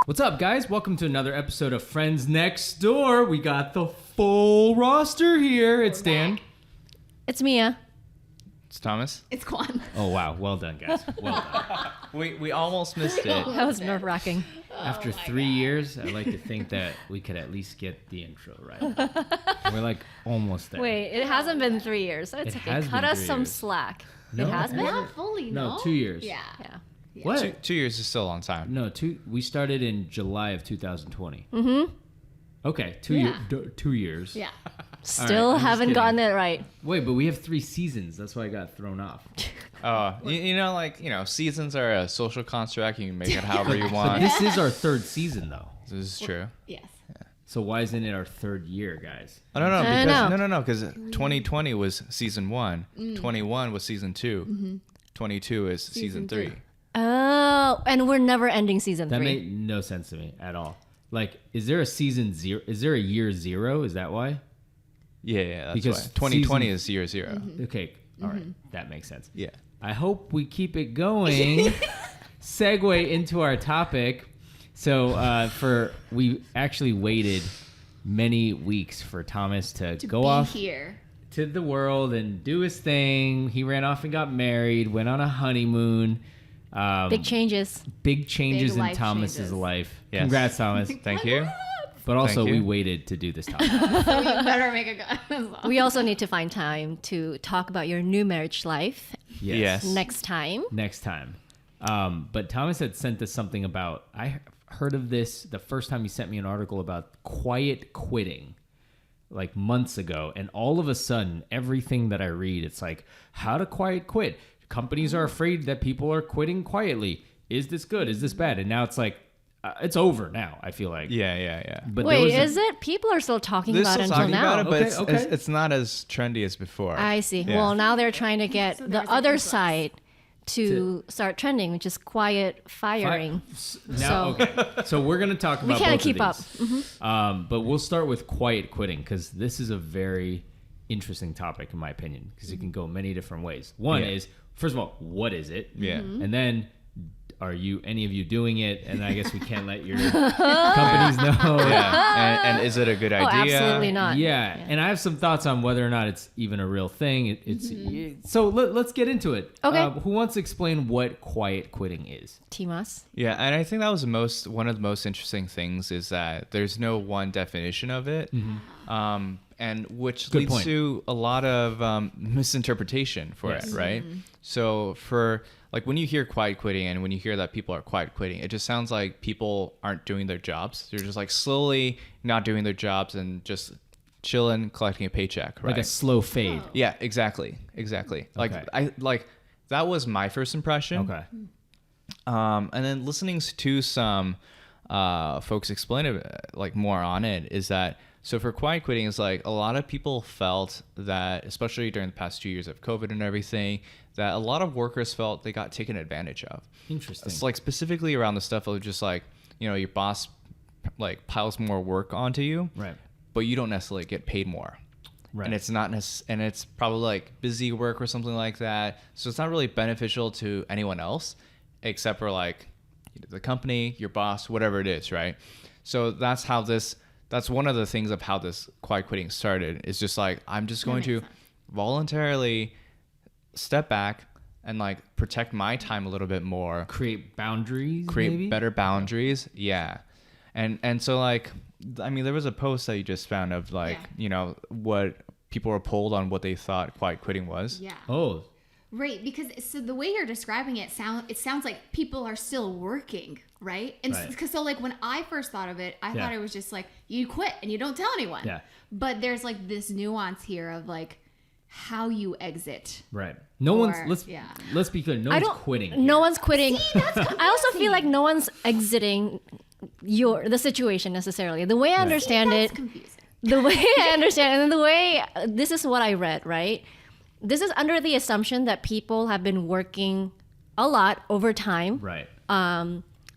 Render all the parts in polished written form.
What's up, guys? Welcome to another episode of Friends Next Door. We got the full roster here. It's Dan. It's Mia. It's Thomas. It's Quan. Oh, wow. Well done, guys. Well done. We almost missed it. That was nerve-wracking. After 3 years, I like to think that we could at least get the intro right. We're like almost there. Wait, it hasn't been 3 years. So it's It okay. has Cut been us 3 some years. slack. No, it has been? Not fully, No, no? 2 years. Yeah. Yeah. What? 2 years is still a long time. No, we started in July of 2020. Mm-hmm. Okay, 2 years. Yeah. Still I'm just haven't kidding. gotten it right. Wait, but we have 3 seasons. That's why I got thrown off. Seasons are a social construct. You can make it however you But want. this is our 3rd season, though. This is true. Yes. So why isn't it our 3rd year, guys? I don't know I because know. no, because 2020 was season 1, 21 was season 2, 22 is season 3. Oh, and we're never ending season That 3. made no sense to me at all. Like, is there a season 0? Is there a year 0? Is that why? Yeah, that's Because why. 2020 season- is year 0. Okay, all right, that makes sense. Yeah. I hope we keep it going. Segue into our topic. So we actually waited many weeks for Thomas to go Be off here. to the world and do his thing. He ran off and got married, went on a honeymoon. Big changes. Big changes Big in life Thomas's changes. life. Yes. Congrats, Thomas. Thank you. But also, Thank you. we waited to do this topic. So you better make a good. We also need to find time to talk about your new marriage life Yes. next time. Next time. But Thomas had sent us something about, I heard of this the first time he sent me an article about quiet quitting, like months ago. And all of a sudden, everything that I read, it's like, how to quiet quit. Companies are afraid that people are quitting quietly. Is this good? Is this bad? And now it's like, it's over now, I feel like. Yeah. But there Wait, was a- is it? People are still talking They're about it still until talking now. about it, but Okay, okay. it's not as trendy as before. I see. Yeah. Well, now they're trying to get So the there's an other influx. side to start trending, which is quiet firing. Now, okay. So we're going to talk about We can't both keep of up. these. But we'll start with quiet quitting because this is a very interesting topic, in my opinion, because it can go many different ways. One Yeah. is, first of all, what is it? Yeah. And then, are you any of you doing it? And I guess we can't let your companies know. Yeah. And is it a good Oh, idea? absolutely not. Yeah, and I have some thoughts on whether or not it's even a real thing. So let's get into it. Okay. Who wants to explain what quiet quitting is? Timas. Yeah, and I think that was one of the most interesting things is that there's no one definition of it, and which Good leads point. to a lot of misinterpretation for Yes. it, right? So for like when you hear quiet quitting and when you hear that people are quiet quitting, it just sounds like people aren't doing their jobs. They're just like slowly not doing their jobs and just chilling, collecting a paycheck, right? Like a slow fade. Yeah, exactly. Like Okay. that was my first impression. Okay. And then listening to some folks explain it like more on it is that so for quiet quitting is like a lot of people felt that, especially during the past 2 years of COVID and everything, that a lot of workers felt they got taken advantage of. Interesting. It's like specifically around the stuff of just like, your boss like piles more work onto you, Right. but you don't necessarily get paid more. Right. And it's not and it's probably like busy work or something like that. So it's not really beneficial to anyone else except for like the company, your boss, whatever it is, right? So that's one of the things of how this quiet quitting started. Is just like I'm just going to voluntarily step back and like protect my time a little bit more, create boundaries. create maybe? better boundaries. Yeah. And so like, I mean, there was a post that you just found of like, what people were polled on what they thought quiet quitting was. Yeah. Oh, Right, because so the way you're describing it sounds like people are still working, right? And Right. so like when I first thought of it, I Yeah. thought it was just like you quit and you don't tell anyone. Yeah. But there's like this nuance here of like how you exit. right. No one's. Or- Let's yeah. let's be clear. No one's quitting. No here. one's quitting. I also feel like no one's exiting the situation necessarily. The way I understand That's it, confusing. the way I understand it, and the way this is what I read, right? This is under the assumption that people have been working a lot over time Right.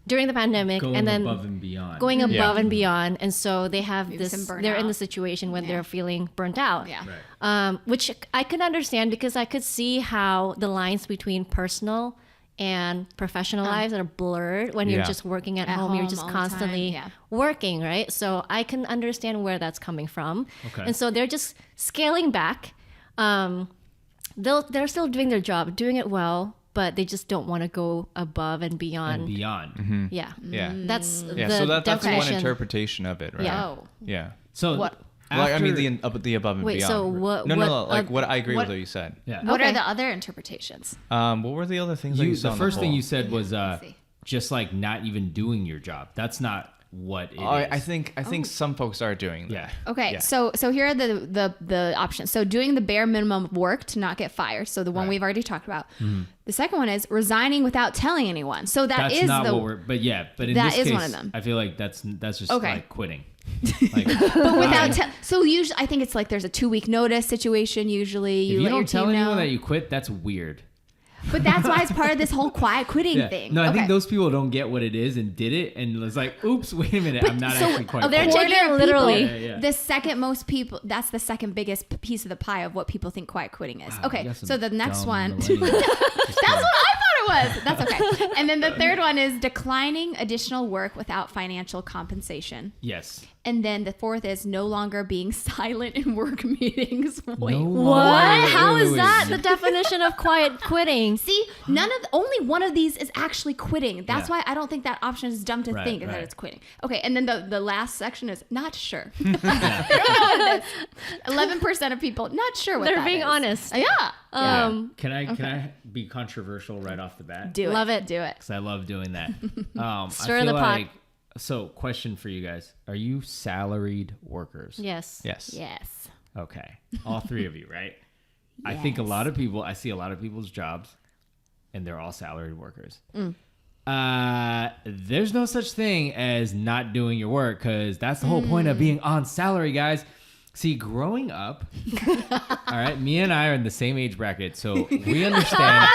during the pandemic, Going and then above and beyond. going above and beyond, and so they have Maybe this. some They're in burnout. the situation when Yeah. they're feeling burnt out. Yeah. Right. Which I could understand because I could see how the lines between personal and professional lives are blurred when you're Yeah. just working at At home. You're home just all the time, constantly yeah. working, right? So I can understand where that's coming from. Okay. And so they're just scaling back. They're still doing their job, doing it well, but they just don't want to go above and beyond. And beyond. Yeah. Yeah. That's Yeah. the So that's one definition. interpretation of it, right? Yeah. Oh. Yeah. So What? Like, I mean, after- the above and Wait, beyond. so what- No, what- like what I agree what- with what you said. yeah. What Okay. are the other interpretations? What were the other things that you saw? The on first thing poll? you said was let's see. just like not even doing your job. That's not what it is. I think some folks are doing that. Yeah. Okay, Yeah. so here are the options. So doing the bare minimum of work to not get fired. So the one Right. we've already talked about. The second one is resigning without telling anyone. So That's is not the what we're. But yeah. But in that this is case, one of them. I feel like that's just Okay. like quitting. Like, but without so usually I think it's like there's a 2-week notice situation. Usually if you let your don't tell team anyone know. that you quit, that's weird. But that's why it's part of this whole quiet quitting Yeah. thing. No, I think Okay. those people don't get what it is and did it and was like, "Oops, wait a minute, I'm not so actually quite." they're quitting." taking it Quarter of literally. people- Yeah. The second most people, that's the second biggest piece of the pie of what people think quiet quitting is. Wow, you Okay, got some so the next dumb one, millennials. that's what I thought it was. That's okay. And then the third one is declining additional work without financial compensation. Yes. And then the fourth is no longer being silent in work meetings. Wait, No What? longer- How wait, is wait, that wait. the definition of quiet quitting? See, only one of these is actually quitting. That's Yeah. why I don't think that option is dumb to Right, think that right. it's quitting. Okay, and then the last section is not sure. They don't know what it is. 11% of people not sure what They're that being is. honest. Yeah. Can I be controversial right off the bat? Do it. Love it. Do it. Because I love doing that. Stir I feel the pot. like. So, question for you guys: are you salaried workers? Yes. Yes. Yes. Okay, all three of you, right? I think a lot of people. I see a lot of people's jobs, and they're all salaried workers. There's no such thing as not doing your work because that's the whole point of being on salary, guys. See, growing up, all right, me and I are in the same age bracket, so we understand.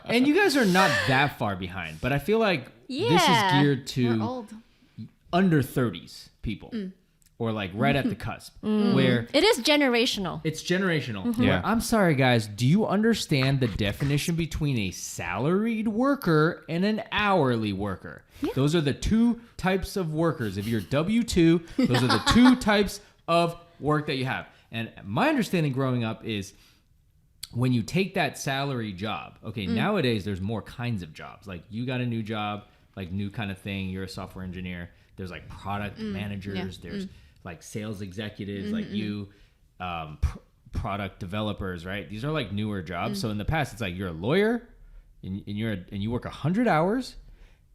And you guys are not that far behind, but I feel like this is Yeah. geared We're to old. under 30s people, or like right at the cusp, where It is generational. it's generational. Yeah. Where, I'm sorry, guys. Do you understand the definition between a salaried worker and an hourly worker? Those are the two types of workers. If you're W-2, those are the two types of work that you have. And my understanding growing up is when you take that salary job, okay, nowadays there's more kinds of jobs. Like you got a new job, like new kind of thing. You're a software engineer. There's like product managers. There's like sales executives like you, product developers, right? These are like newer jobs. So in the past, it's like you're a lawyer and you work 100 hours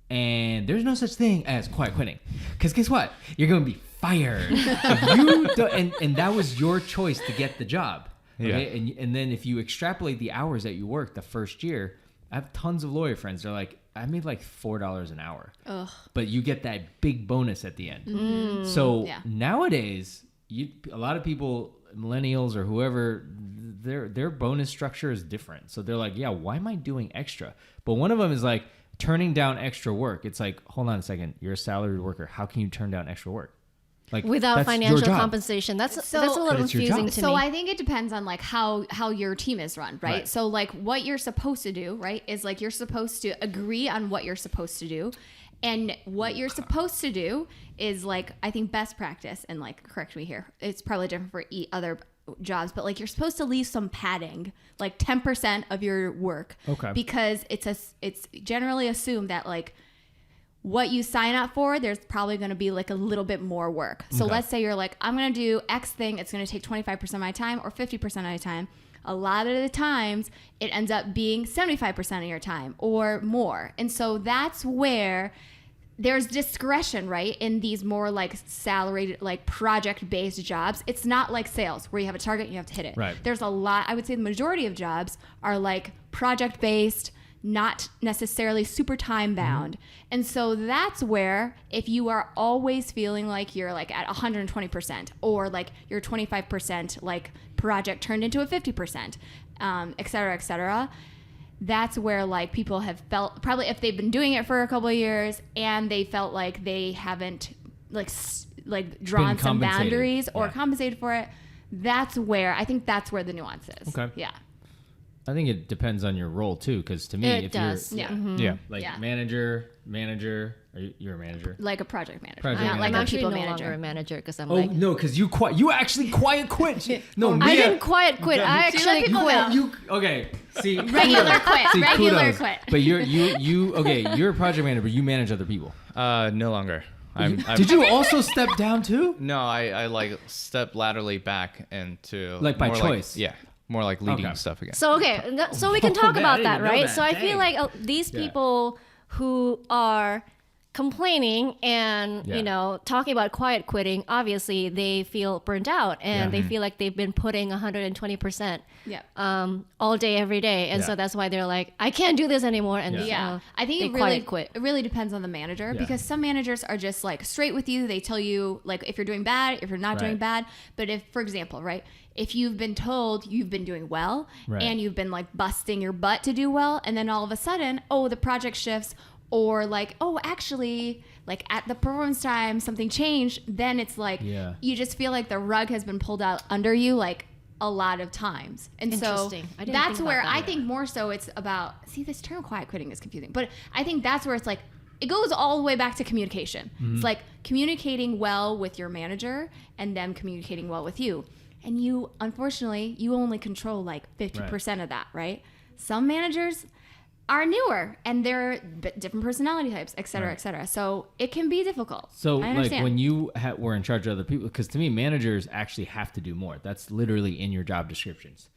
and there's no such thing as quiet quitting. Because guess what? You're going to be fired. If you don't, and that was your choice to get the job. Okay? Yeah. And then if you extrapolate the hours that you worked the first year, I have tons of lawyer friends. They're like, I made like $4 an hour. Ugh. But you get that big bonus at the end. So Yeah. nowadays, a lot of people, millennials or whoever, their bonus structure is different. So they're like, yeah, why am I doing extra? But one of them is like turning down extra work. It's like, hold on a second, you're a salaried worker. How can you turn down extra work? Like Without that's your financial job. compensation. That's So- a little But it's your confusing job. to So me. I think it depends on like how your team is run, right? Right. So like what you're supposed to do, right, is like you're supposed to agree on what you're supposed to do. And what you're supposed to do is like I think best practice, and like correct me here, it's probably different for other jobs, but like you're supposed to leave some padding, like 10% of your work. Okay. Because it's generally assumed that like what you sign up for, there's probably going to be like a little bit more work. So Okay. let's say you're like, I'm going to do X thing. It's going to take 25% of my time or 50% of my time. A lot of the times it ends up being 75% of your time or more. And so that's where there's discretion, right? In these more like salaried, like project based jobs. It's not like sales where you have a target and you have to hit it. Right. There's a lot, I would say the majority of jobs are like project based, not necessarily super time bound. And so that's where if you are always feeling like you're like at 120% or like you're 25% like project turned into a 50%, et cetera, that's where like people have felt probably if they've been doing it for a couple of years and they felt like they haven't like drawn Been some compensated. boundaries or Yeah. compensated for it. That's where I think that's where the nuance is. Okay. Yeah. I think it depends on your role too, because to me, It if does. you're Yeah. Yeah. like Yeah. manager, you're a manager. Like a project manager. Project Not like I'm a actually people no manager. longer a manager because I'm Oh like, no, because you actually quiet quit. No, I Mia, didn't quiet quit. Yeah, I you- See, let actually people quit. know. you okay? See, Regular quit. See, Regular kudos. quit. But you okay? You're a project manager, but you manage other people. No longer. I'm Did you also step down too? No, I like step laterally back into Like by more choice? yeah, more like leading Okay. stuff again. So so we can Oh, talk man, I about didn't that, even know right? that. So I Dang. feel like these Yeah. people who are complaining and Yeah. talking about quiet quitting, obviously they feel burnt out and Yeah. they feel like they've been putting 120% Yeah. all day every day, and Yeah. so that's why they're like, I can't do this anymore, and Yeah. so Yeah, I think they it really quiet quit. It really depends on the manager Yeah. because some managers are just like straight with you. They tell you like if you're doing bad, if you're not doing Right. bad. But if, for example, right, if you've been told you've been doing well Right. and you've been like busting your butt to do well, and then all of a sudden, oh, the project shifts, or like, oh, actually, like at the performance time something changed, then it's like Yeah. you just feel like the rug has been pulled out under you like a lot of times. And so Interesting. I didn't that's think about where that. I think more so it's about, see, this term quiet quitting is confusing, but I think that's where it's like it goes all the way back to communication. It's like communicating well with your manager and them communicating well with you, and you, unfortunately, you only control like 50% of that, right? Some managers are newer and they're different personality types, et cetera, Right. et cetera. So it can be difficult. So I like understand. when you were in charge of other people, because to me, managers actually have to do more. That's literally in your job descriptions,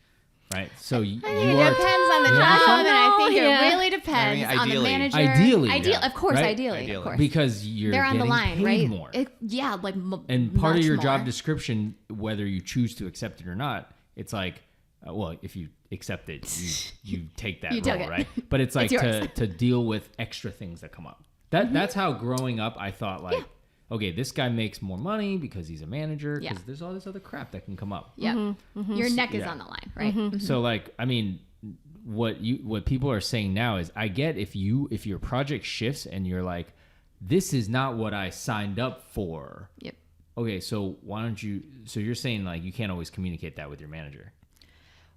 right? So you It are depends on the Yeah. job, and I think Yeah. it really depends on the ideally. manager. Ideally, Ideal, yeah. of course, Right? ideally, Ideally. of course. because you're They're on the getting line, paid right? more. Yeah, like And part of much your more. job description, whether you choose to accept it or not, it's like, well, if you accept it, you take that You took role, it. right? But it's like It's yours. to deal with extra things that come up. That's how growing up I thought like, okay, this guy makes more money because he's a manager. Because Yeah. there's all this other crap that can come up. Yeah, your neck is Yeah. on the line, right? So like, I mean, what people are saying now is, I get if your project shifts and you're like, this is not what I signed up for. Yep. Okay, so why don't you? So you're saying like you can't always communicate that with your manager.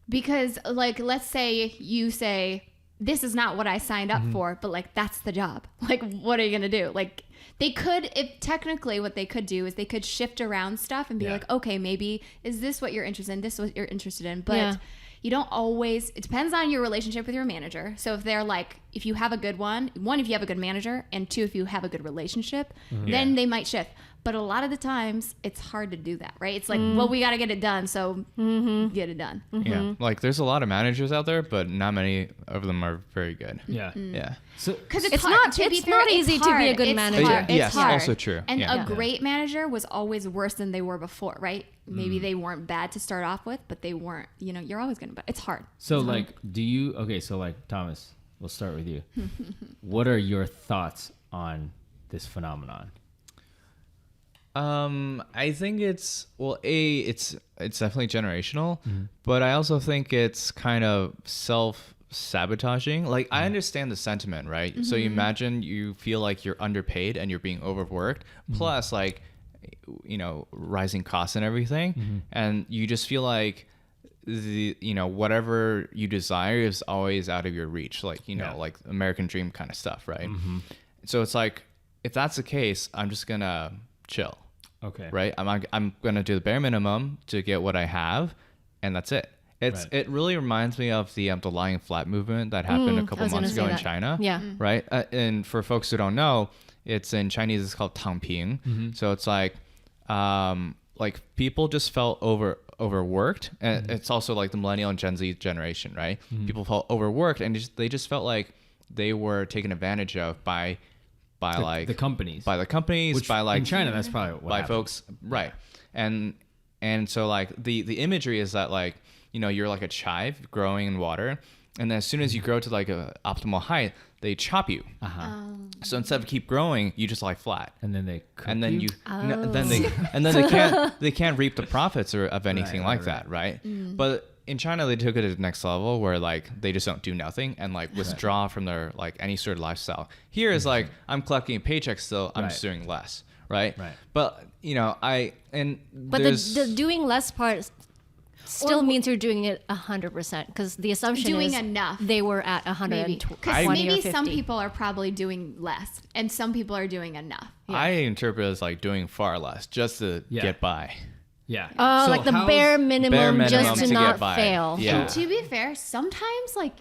Because like, let's say you say this is not what I signed up for, but like that's the job. Like, what are you gonna do? Like, they could, if technically what they could do is they could shift around stuff and be Yeah. like, okay, maybe is this what you're interested in? This is what you're interested in, but. Yeah. You don't always, it depends on your relationship with your manager. So if they're like, if you have a good one, if you have a good manager, and two, if you have a good relationship, then Yeah. they might shift. But a lot of the times it's hard to do that, right? It's like, well, we got to get it done. So get it done. Yeah, like there's a lot of managers out there, but not many of them are very good. Yeah. Yeah. So Because It's hard. not- To be it's fair, not easy to be a hard. good It's manager. hard. It's Yes, hard. also true. And Yeah. a great manager was always worse than they were before, right? Maybe Mm. they weren't bad to start off with, but they weren't. You know, you're always gonna. It's hard. So like, do you? Okay, so like Thomas, we'll start with you. What are your thoughts on this phenomenon? I think it's it's definitely generational, but I also think it's kind of self-sabotaging. Like I understand the sentiment, right? So you imagine you feel like you're underpaid and you're being overworked, plus like rising costs and everything, and you just feel like whatever you desire is always out of your reach, like Yeah. like American dream kind of stuff, right? So it's like, if that's the case, I'm just gonna chill, Okay. right? I'm gonna do the bare minimum to get what I have, and that's it. Right. It really reminds me of the lying flat movement that happened a I couple was gonna months say ago in that. China. Yeah. Right. And for folks who don't know, it's in Chinese. It's called 躺平. So it's like people just felt overworked, and it's also like the millennial and Gen Z generation, right? People felt overworked, and they just felt like they were taken advantage of by like the companies. by the companies, Which by like in China, that's probably what by happened. folks, right? And so like the imagery is that like you're like a chive growing in water, and then as soon as you grow to like a optimal height, they chop you. So instead of keep growing, you just lie flat, And then they cook and then you. they can't reap the profits of anything Right, like right, that, right? But in China, they took it to the next level where like they just don't do nothing and like withdraw from their like any sort of lifestyle. Here is like, I'm collecting a paycheck still, I'm just Right. doing less, right? Right. But But there's the doing less part still means you're doing it 100% because the assumption Doing is enough. they were at 120 Because or maybe 50. some people are probably doing less, and some people are doing enough. I interpret it as like doing far less just to Yeah. get by. Yeah. Oh, So like the how's- bare minimum, Bare minimum just to to not get by. fail. Yeah. And to be fair, sometimes like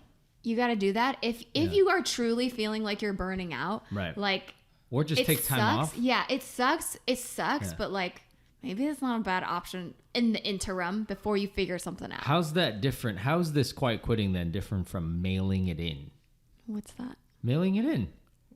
you got to do that if you are truly feeling like you're burning out. Right. Like Or just it take time sucks. off. Yeah, it sucks. It sucks, Yeah. but like maybe it's not a bad option in the interim before you figure something out. How's that different? How's this quiet quitting then different from mailing it in? What's that? Mailing it in.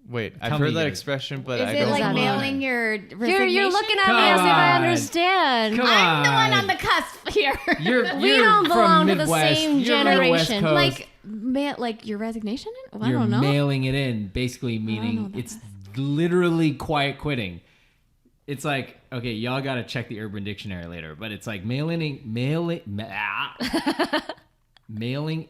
Wait, Tell I've me heard that yours. expression, but Is I it don't like Come know. on. mailing your resignation? You're looking at Come me as if I on. understand. Come I'm the on. one on the cusp here. We you're don't from belong to the Midwest. same You're from the West generation. Coast. like your resignation? Well, I You're don't know. mailing it in, basically know meaning that. it's literally quiet quitting. It's like, okay, y'all got to check the Urban Dictionary later, but it's like mailing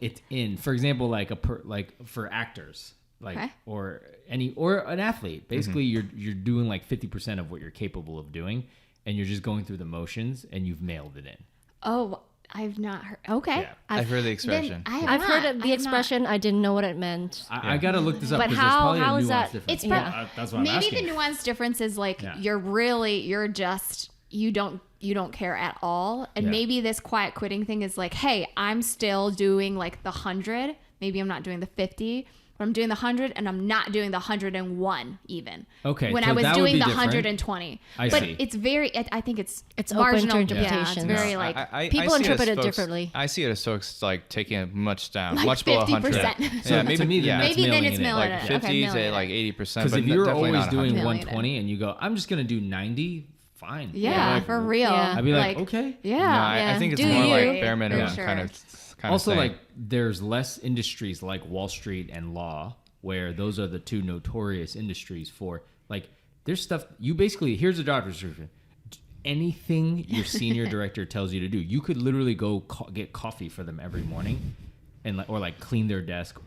it in. For example, like like for actors, like Okay. or an athlete. Basically, you're doing like 50% of what you're capable of doing, and you're just going through the motions, and you've mailed it in. Oh, I've not heard. Okay. Yeah. I've heard the Then expression. I have I've not. heard of I the have not. expression. I didn't know what it meant. I got to look this up But because there's how- probably how a is nuance that- difference. It's prob- That's what I'm Maybe asking. the nuanced difference is like Yeah. you're just you don't care at all, and Yeah. maybe this quiet quitting thing is like, hey, I'm still doing like the 100. Maybe I'm not doing the 50, but I'm doing the 100, and I'm not doing the 101 even. Okay, When so I was that would doing be the different. 120. I but see. it's very. I think it's It's open to marginal. Yeah, it's interpretations. very No, like. people see it as interpret it folks- differently. I see it as folks like taking it much down, Like much below 100. 50%. Yeah, So maybe to me, then yeah, that's Maybe then mailing it's it in. mailing like it. 50 Okay, to mailing like it. 80%. Because But if you're definitely always not doing 100. Mailing it in. 120 and you go, I'm just gonna do 90, fine. Yeah, Like, for real. Yeah. I'd be like, okay. Yeah. No, I Yeah. think it's Do more you? like bare minimum For kind of Also, thing. like there's less industries like Wall Street and law where those are the two notorious industries for like there's stuff you basically here's a job description. Anything your senior director tells you to do, you could literally go get coffee for them every morning, and or like clean their desk,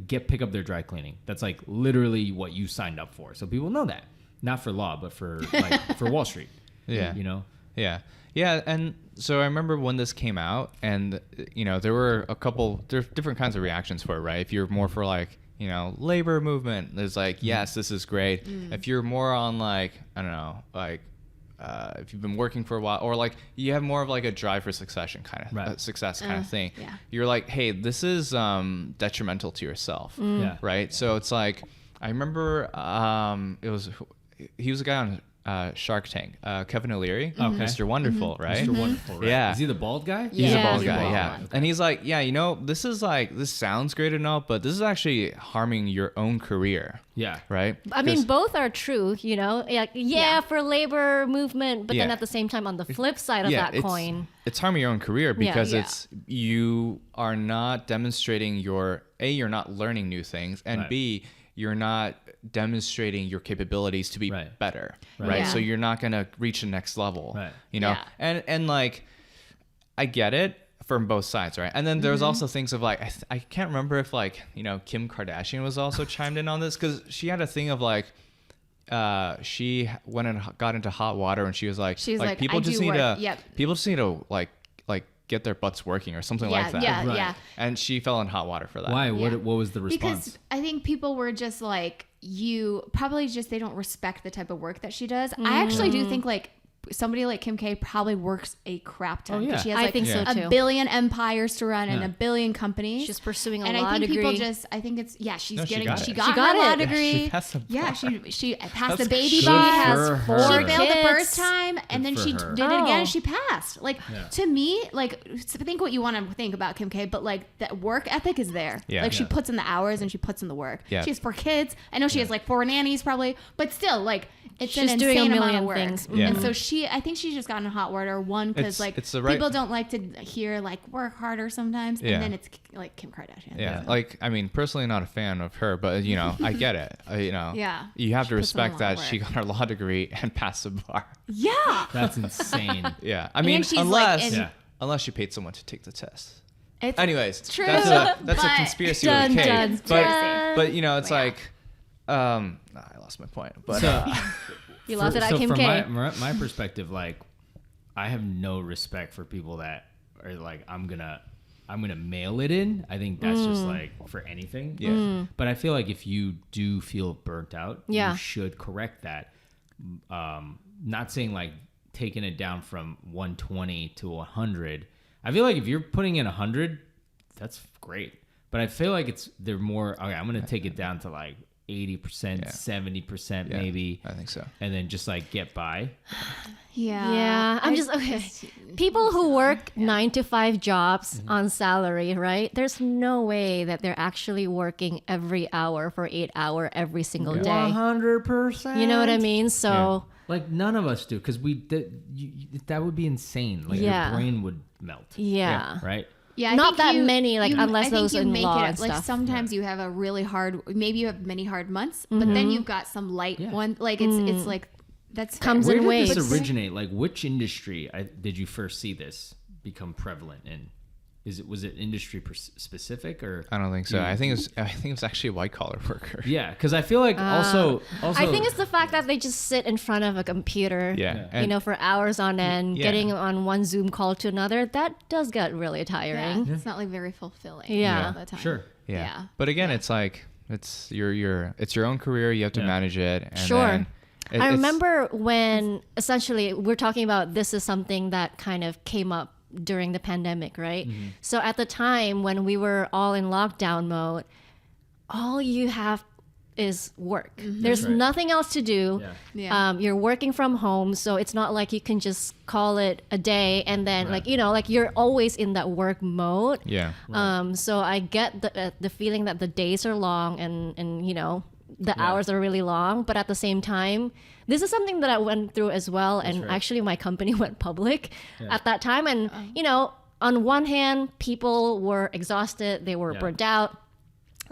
pick up their dry cleaning. That's like literally what you signed up for. So people know that, not for law, but for like for Wall Street. Yeah. You know. Yeah. Yeah. And so I remember when this came out, and, there were there's different kinds of reactions for it, right? If you're more for like, labor movement, there's like, yes, this is great. If you're more on like, I don't know, like, if you've been working for a while, or like you have more of like a drive for succession kind of Right. success kind of thing, yeah. you're like, hey, this is detrimental to yourself, Yeah. right? So it's like I remember he was a guy on Shark Tank, Kevin O'Leary, Okay. Mr. Wonderful, right? Mr. Wonderful, right? Yeah. Is he the bald guy? He's Yeah, a bald he's guy, bald. yeah. And he's like, yeah, this sounds great enough, but this is actually harming your own career, Yeah. right? I mean, 'Cause- both are true, Like, Yeah. for labor movement, but then Yeah. at the same time, on the flip side of that coin, it's harming your own career because Yeah. you are not demonstrating you're not learning new things, and Right. B, you're not demonstrating your capabilities to be Right. better, Right. right? Yeah. So you're not going to reach the next level, Right. Yeah. and like I get it from both sides, right? And then there's also things of like I can't remember if like Kim Kardashian was also chimed in on this because she had a thing of like she went and got into hot water and she was like She's like, people I just do need work. to Yep. people just need to like get their butts working or something like that. Yeah, Right. yeah. And she fell in hot water for that. Why? Yeah. What was the response? Because I think people were just like, they don't respect the type of work that she does. I actually do think like somebody like Kim K probably works a crap ton. Oh, yeah. She has I like think so, a too. billion empires to run and Yeah. a billion companies. she's pursuing a and law I think degree. people I think it's, she's No, she getting, got she it. got She her got law it. degree. She passed the Yeah, bar. she passed That's the baby good bar. for Has her. she failed the Kids. first time and then for she her. did it again. Oh. She passed. Like Yeah. to me, like think what you want to think about Kim K, but like that work ethic is there. Yeah. Like she Yeah. puts in the hours and she puts in the work. Yeah. She has 4 kids. I know she has like 4 nannies probably, but still like it's She's an doing a insane amount million of work. things. Yeah. And so I think she's just gotten in hot water. One, because like it's the right- people don't like to hear like work harder sometimes, Yeah. and then it's like Kim Kardashian. Yeah, like I mean, personally, not a fan of her, but I get it. Yeah. you have to She puts in a respect lot that of she work. got her law degree and passed the bar. Yeah. That's insane. Yeah, I And mean, she's, like, unless in- Yeah. unless she paid someone to take the test. It's Anyways, true, that's a but- conspiracy Dun, with Kate. dun, but dun. but it's Yeah. like, I lost my point. But So, you lost it at Kim from K. my perspective, like I have no respect for people that or like I'm gonna mail it in. I think that's just like for anything. Yeah. But I feel like if you do feel burnt out, Yeah. you should correct that. Not saying like taking it down from 120 to 100. I feel like if you're putting in 100, that's great. But I feel like they're more, okay, I'm going to take it down to like 80%, 70% Yeah, maybe. I think so. And then just like get by. Yeah, I'm just okay. People who work 9 to 5 jobs on salary, right? There's no way that they're actually working every hour for 8 hours every single day. 100%. You know what I mean? So Like none of us do, because that would be insane. Like Yeah. your brain would melt. yeah. Right? Yeah, I Not think that many, like, unless I think those you in make law it and like stuff. sometimes you have a really hard, maybe you have many hard months, but then you've got some light one. Like it's like that's fair. Comes Where in did waves. this originate? Like which industry did you first see this become prevalent in? Was it industry specific or? I don't think so. I think it's actually a white collar worker. Yeah, because I feel like also I think it's the fact that they just sit in front of a computer, Yeah. you know, for hours on end, Yeah. getting on one Zoom call to another. That does get really Yeah, tiring. it's not like very fulfilling. Yeah. all the time. sure. Yeah. Yeah. But again, it's like it's your own career. You have to Yeah. manage it. And Sure. then I it's- remember when essentially we're talking about this is something that kind of came up during the pandemic, right? So at the time when we were all in lockdown mode, all you have is work. There's That's right. nothing else to do. Yeah. Yeah. You're working from home, so it's not like you can just call it a day and then Right. like, you know, like you're always in that work mode. Yeah. So I get the feeling that the days are long and you know the hours are really long, but at the same time, this is something that I went through as well. And right. actually, my company went public at that time, and you know, on one hand, people were exhausted, they were Yeah. burnt out.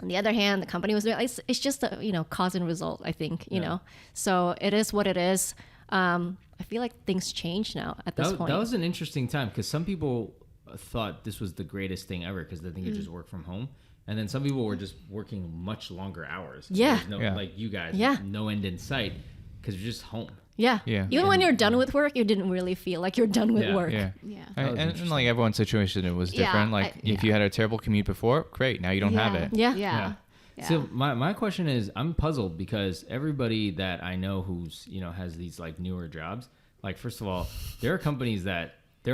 On the other hand, the company was it's just a you know cause and result. I think you know, so it is what it is. I feel like things change now at this point. That was an interesting time because some people thought this was the greatest thing ever because they think you just work from home. And then some people were just working much longer hours. So Yeah. there's no, Yeah. like you guys, Yeah. no end in sight because you're just home. Yeah. Yeah. Even when you're done with work, you didn't really feel like you're done with Yeah. work. Yeah. Yeah. And like everyone's situation, it was Yeah, different. Like if you had a terrible commute before, great. Now you don't have Yeah. it. Yeah. Yeah. Yeah. So my question is, I'm puzzled because everybody that I know who's, you know, has these like newer jobs, like first of all, there are companies that they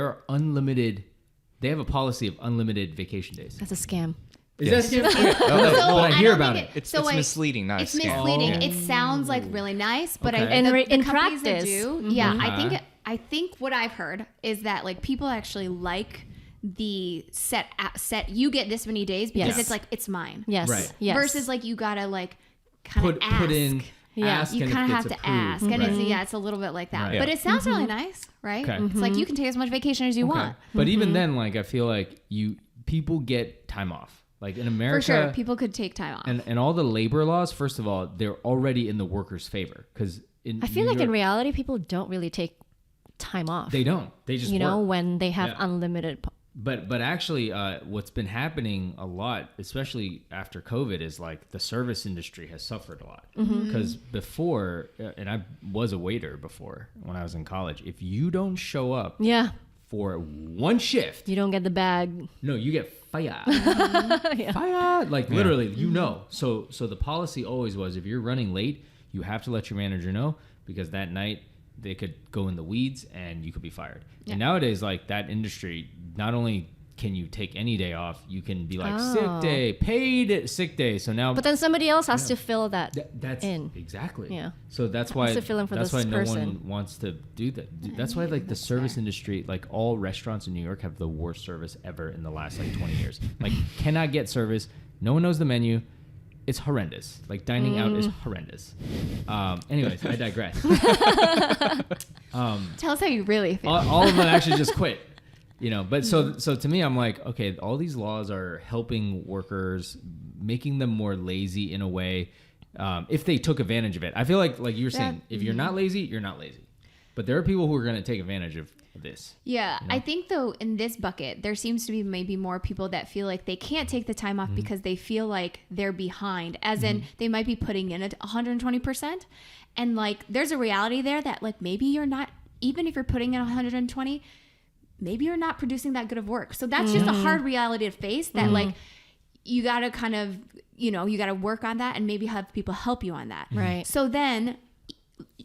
have a policy of unlimited vacation days. That's a scam. Is Yes. that Oh, but I hear don't about think it. It's so, like, misleading, not It's a scam. misleading. Oh. It sounds like really nice, but Okay. I In the practice, companies that do, yeah, Okay. I think what I've heard is that like people actually like the set. You get this many days because Yes. it's like it's mine. Yes. Right. Yes. Versus like you gotta like kind of Put in, Yeah. ask, You and kind if of have it's to approved. ask, and Right. it's a little bit like that. Right. But it sounds really nice, right? Okay. It's like you can take as much vacation as you Okay. want. But even then, like I feel like people get time off. Like in America, For sure, people could take time off. and all the labor laws. First of all, they're already in the worker's favor because I feel like in reality, people don't really take time off. they don't. They just you know, work. when they have Yeah. unlimited. But actually, what's been happening a lot, especially after COVID, is like the service industry has suffered a lot. Because before, and I was a waiter before when I was in college, if you don't show up Yeah. for one shift, You don't get the bag. no, you get fired. Fired. Like literally, you know. So the policy always was if you're running late, you have to let your manager know because that night they could go in the weeds and you could be fired. And nowadays, like that industry, not only can you take any day off, you can be like sick day, paid sick day. So now But then somebody else has to fill that. that's in. exactly. Yeah. So that's Has why to fill in for that's this why no person. one wants to do that. That's why like the service industry, like all restaurants in New York have the worst service ever in the last like 20 years. Like cannot get service. No one knows the menu. It's horrendous. Like dining out is horrendous. Anyways, I digress. Tell us how you really feel. all of them actually just quit. You know, but so to me, I'm like, okay, all these laws are helping workers, making them more lazy in a way. If they took advantage of it, I feel like you were saying, if you're not lazy, you're not lazy. But there are people who are going to take advantage of this. Yeah, I think though in this bucket there seems to be maybe more people that feel like they can't take the time off because they feel like they're behind, as in they might be putting in at 120%, and like there's a reality there that like maybe you're not, even if you're putting in 120, maybe you're not producing that good of work. So that's just a hard reality to face, that like you got to kind of, you know, you got to work on that and maybe have people help you on that. Right. So then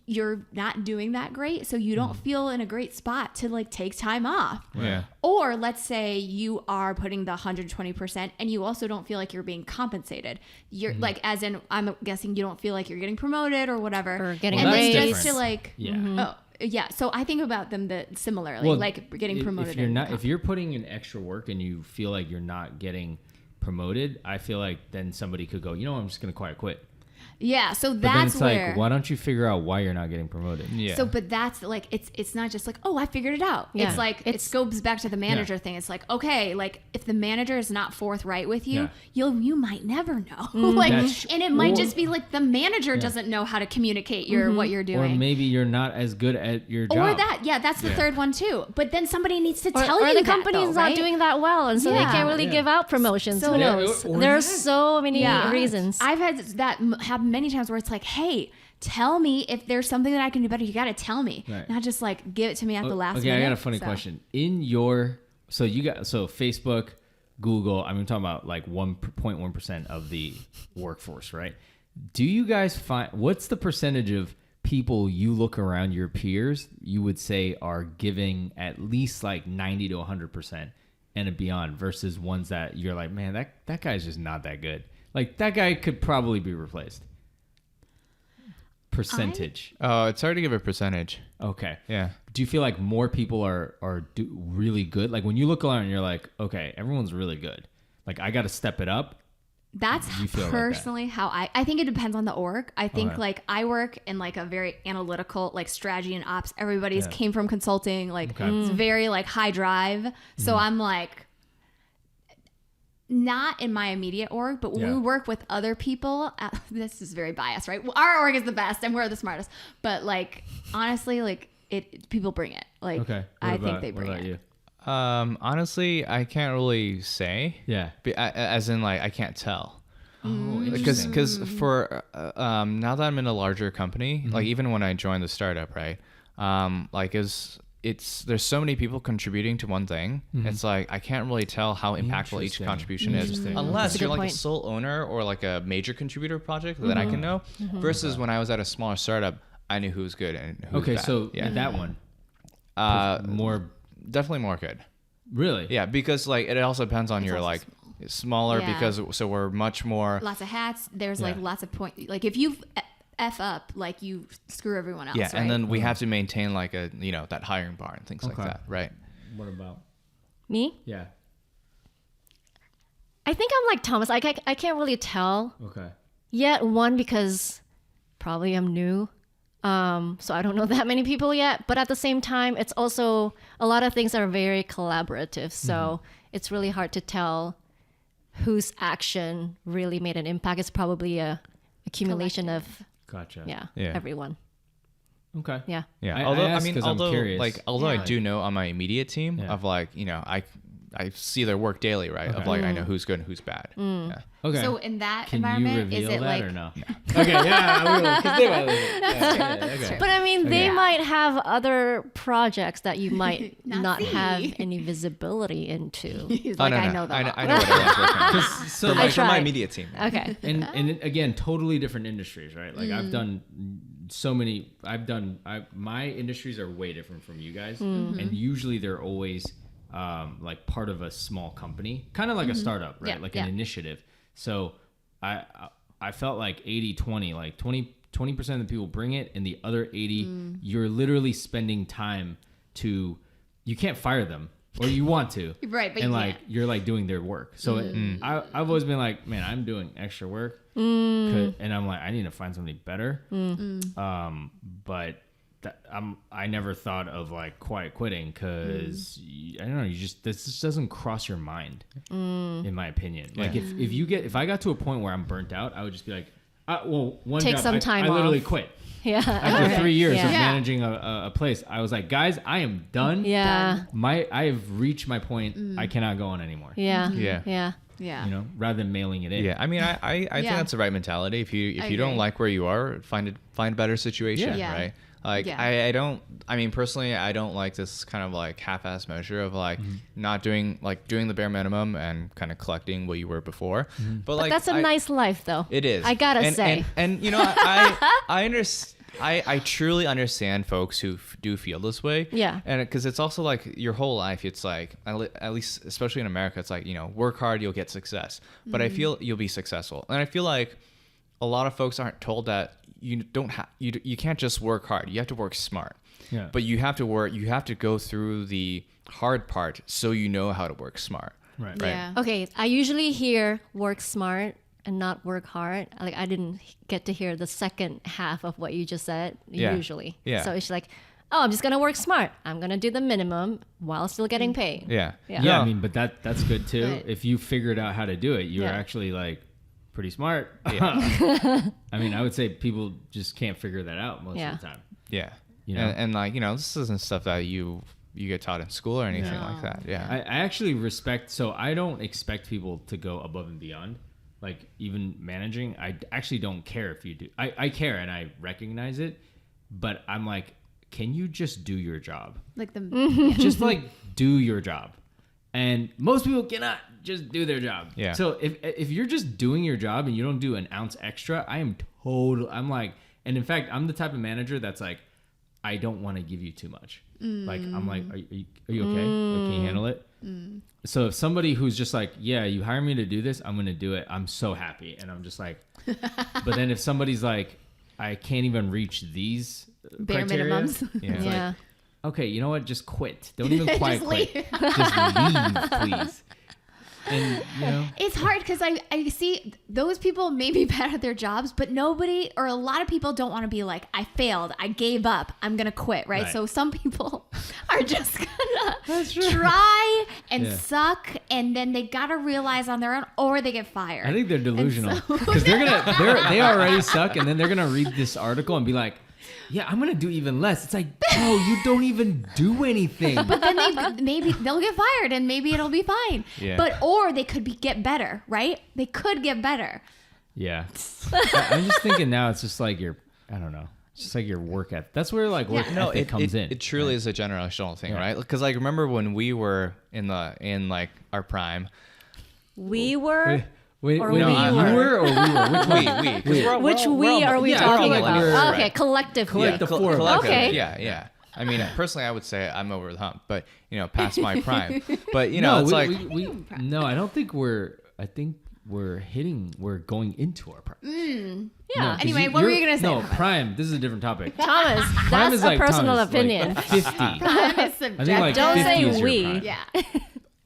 you're not doing that great, so you don't feel in a great spot to like take time off. Yeah. Or let's say you are putting the 120% and you also don't feel like you're being compensated. You're like, as in, I'm guessing you don't feel like you're getting promoted or whatever. Or getting and a then raise. just to like, Yeah. oh yeah. So I think about them similarly, Well, like getting promoted. If you're and not, if you're putting in extra work and you feel like you're not getting promoted, I feel like then somebody could go, you know, I'm just gonna quiet quit. yeah. So But then that's it's where. like, why don't you figure out why you're not getting promoted? Yeah. So, but that's like, it's not just like, oh, I figured it out. Yeah. It's like, it goes back to the manager thing. It's like, okay, like if the manager is not forthright with you, you might never know. Like, That's- and it might or- just be like the manager doesn't know how to communicate what you're Or doing. maybe you're not as good at your job. Or that, that's the third one too. But then somebody needs to Or, tell or you the that, company's though, not right? doing that well, and so they Yeah. can't really give out promotions. So- Who Yeah, knows? or There's that. so many reasons. I've had that happen many times where it's like, hey, tell me if there's something that I can do better. You got to tell me, Right. not just like give it to me at the last Okay, minute. I got a funny So- question. In your so Facebook, Google, I'm talking about like 1.1% of the workforce, right? Do you guys find what's the percentage of people you look around your peers you would say are giving at least like 90 to 100% and beyond versus ones that you're like, man, that guy's just not that good. Like that guy could probably be replaced. Percentage. Oh, it's hard to give a percentage. Okay. Yeah. Do you feel like more people are really good? Like when you look around and you're like, okay, everyone's really good. Like I got to step it up. That's You feel like that. personally how I think it depends on the org. I think Okay. like I work in like a very analytical, like strategy and ops. Everybody's Yeah. came from consulting. Like Okay. it's very like high drive. So I'm like, not in my immediate org, but when Yeah. we work with other people, this is very biased, right? Well, our org is the best and we're the smartest. But like, honestly, like people bring it. Like, Okay. I think they bring what about it. you? Honestly, I can't really say. Yeah. As in, like, I can't tell. Oh, Because interesting. for now that I'm in a larger company, Mm-hmm. like even when I joined the startup, right? Like it's there's so many people contributing to one thing. It's like I can't really tell how impactful each Mm-hmm. Interesting. contribution is Interesting. unless That's a you're good like point. a sole owner or like a major contributor project that I can know. Versus when I was at a smaller startup, I knew who was good and who was Okay, bad. so yeah, that one more definitely more good. really. Yeah, because like it also depends on your also like smaller Yeah. because so we're much more. Lots of hats. There's like Yeah. lots of point. Like if you F up, like you screw everyone else. Yeah, right? and then we have to maintain like a that hiring bar and things like Okay. that, right? What about? Me? Yeah. I think I'm like Thomas. I can't really tell Okay. yet. One, because probably I'm new. So I don't know that many people yet. But at the same time, it's also a lot of things are very collaborative. So it's really hard to tell whose action really made an impact. It's probably a accumulation of Gotcha. yeah, Yeah. everyone. Okay. Yeah. Yeah. I although ask 'cause I'm although curious. although I Yeah. do know on my immediate team Yeah. of like I see their work daily, right? Of Okay. like I know who's good and who's bad. Yeah. Okay. So in that Can you environment, reveal is it that like or no? Okay. Yeah. I will. 'Cause they might listen. Yeah, okay. But I mean, they Okay. might have other projects that you might Not not see. have any visibility into. he's Oh, like no, I no. know them. I know, all. I know what everyone's working on. 'Cause- so I like, For my tried. immediate team. Okay. and again, totally different industries, right? Like I've done so many. My industries are way different from you guys, and usually they're always like part of a small company, kind of like a startup, right? Yeah, Like yeah. an initiative. So I felt like 80-20, like 20% of the people bring it, and the other 80, you're literally spending time to. You can't fire them. Or you want to, Right, but and you like can't. you're like doing their work. So I've always been like, man, I'm doing extra work, and I'm like, I need to find something better. But I never thought of like quiet quitting because I don't know. This just doesn't cross your mind, in my opinion. Like if I got to a point where I'm burnt out, I would just be like, one Take job, some time I literally off. quit. Yeah. After 3 years Yeah. of Yeah. managing a place, I was like, guys, I am done. Yeah. I have reached my point. I cannot go on anymore. Yeah. Yeah. Yeah. Yeah. You know, rather than mailing it in. Yeah, I mean, I think Yeah. that's the right mentality. If you I don't agree. like where you are, find a better situation, Yeah. right? Like Yeah. I don't. I mean, personally, I don't like this kind of like half-ass measure of like not doing the bare minimum and kind of collecting what you were before. But like That's a nice life, though. It is. I gotta say. And you know, I understand. I truly understand folks who do feel this way. Yeah. And because it's also like your whole life, it's like, at least, especially in America, it's like, work hard, you'll get success. But I feel you'll be successful. And I feel like a lot of folks aren't told that you can't just work hard. You have to work smart. Yeah. But you have to go through the hard part so you know how to work smart. Right. Yeah. Okay, I usually hear work smart and not work hard. Like I didn't get to hear the second half of what you just said. Yeah. Usually, Yeah. So it's like, oh, I'm just gonna work smart. I'm gonna do the minimum while still getting paid. Yeah. Yeah. Yeah, No. I mean, but that's good too. Right. If you figured out how to do it, you're Yeah. actually like pretty smart. Yeah. I mean, I would say people just can't figure that out most Yeah. of the time. Yeah. You know? And like, this isn't stuff that you get taught in school or anything No. like that. Yeah. I actually respect, so I don't expect people to go above and beyond. Like even managing, I actually don't care if you do. I care and I recognize it, but I'm like, can you just do your job? Like the Just like do your job. And most people cannot just do their job. Yeah. So if you're just doing your job and you don't do an ounce extra, I'm like, and in fact, I'm the type of manager that's like, I don't want to give you too much. Like, I'm like, are you okay? Like, can you handle it? So if somebody who's just like, yeah, you hire me to do this, I'm going to do it. I'm so happy. And I'm just like, but then if somebody's like, I can't even reach these bare criteria, minimums. Yeah. it's Yeah. like, okay, you know what? Just quit. Don't even quiet Just quit. leave. Just leave, please. And It's hard because I see those people may be bad at their jobs, but nobody or a lot of people don't want to be like, I failed, I gave up, I'm gonna quit, right? Right. So some people are just gonna try and Yeah. suck, and then they gotta realize on their own, or they get fired. I think they're delusional so- because they already suck, and then they're gonna read this article and be like, yeah, I'm gonna do even less. It's like, bro, you don't even do anything. But then maybe they'll get fired, and maybe it'll be fine. Yeah. Or they could get better, right? They could get better. Yeah, I'm just thinking now. It's just like I don't know. It's just like your work ethic. That's where like work No, ethic comes in. It truly right? is a generational thing, Yeah. right? Because like remember when we were in like our prime. We were. Wait, Or wait, we you were. were or we were? We. 'Cause we're all- Which we're all- we we're all- are we yeah, talking like about? we're- Oh, okay, right. collectively. Collect the four of us. collectively, Okay. Yeah. I mean, personally, I would say I'm over the hump, but past my prime. But No, it's like no, I don't think we're. I think we're going into our prime. Yeah. No, 'cause Anyway, what were you gonna say, No, Thomas? prime. This is a different topic. Thomas, Prime that's is a like personal Thomas, opinion. Like 50. It's I think like Don't 50 say is your we. prime. Yeah.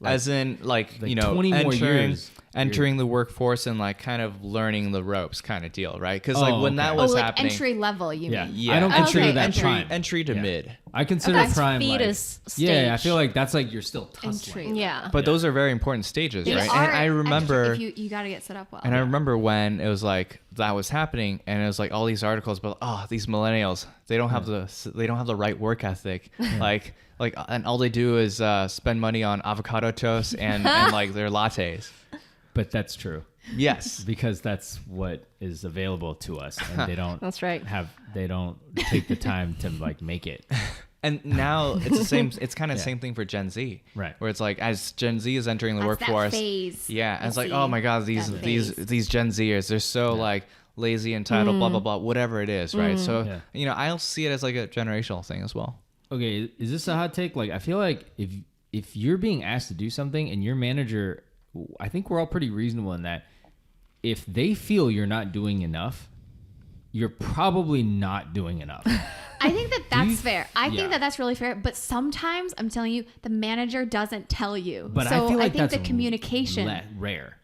as in like 20 more years. entering the workforce and like kind of learning the ropes kind of deal, right? Because like Oh, when that okay. was like happening, entry level, you Yeah. mean? yeah, I don't consider that entry, prime. entry to Yeah. mid. I consider That's prime fetus like, yeah, I stage. feel like that's like you're still tussling. Entry. Yeah. But those are very important stages, They right? are And I remember. If you got to get set up well. And I remember when it was like that was happening, and it was like all these articles about these millennials, they don't have the right work ethic, like and all they do is spend money on avocado toast and like their lattes. But that's true Yes, because that's what is available to us, and they don't. That's right. They don't take the time to like make it. and now it's the same. It's kind of the same thing for Gen Z, Right. Where it's like as Gen Z is entering the That's that workforce, phase. yeah, and it's like See, oh my god, these that these phase. these Gen Zers, they're so like lazy, entitled, blah blah blah, whatever it is, right? So Yeah. I'll see it as like a generational thing as well. Okay, is this a hot take? Like, I feel like if you're being asked to do something and your manager, I think we're all pretty reasonable in that. If they feel you're not doing enough, you're probably not doing enough. I think that's you- fair. I Yeah. think that's really fair. But sometimes I'm telling you, the manager doesn't tell you. But so I feel like think that's the communication. rare,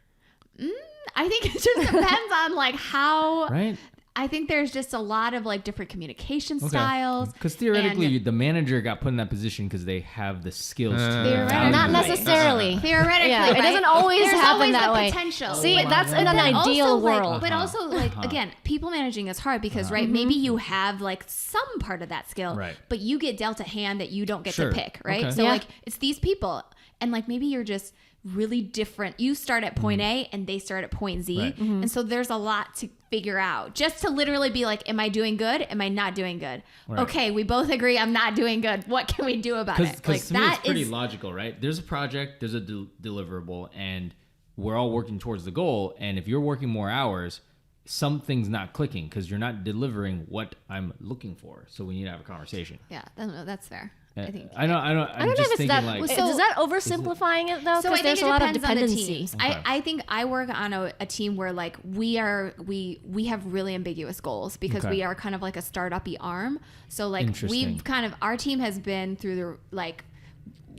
I think it just depends on like how. right? I think there's just a lot of like different communication styles. Because theoretically, and the manager got put in that position because they have the skills to Theoretically. evaluate. Not necessarily. theoretically, Yeah, it right? doesn't always There's happen always that the way. Potential. See, But- that's in an but then ideal also, like- world. but also, like again, people managing is hard because right, maybe you have like some part of that skill, Right. but you get dealt a hand that you don't get Sure. to pick, right? Okay. So Yeah. like it's these people, and like maybe you're just really different. You start at point A and they start at point Z, Right. and so there's a lot to figure out, just to literally be like, am I doing good? Am I not doing good? Right. Okay, we both agree I'm not doing good. What can we do about it? Because to me, it's pretty logical, right? There's a project, there's a deliverable, and we're all working towards the goal. And if you're working more hours, something's not clicking because you're not delivering what I'm looking for. So we need to have a conversation. Yeah, that's fair. I think. I don't know if it's thinking that. Is that oversimplifying it though? So I Because think there's it a lot of depends on the dependency. teams. I think I work on a team where like we have really ambiguous goals because we are kind of like a startup-y arm. So like we've kind of, our team has been through the like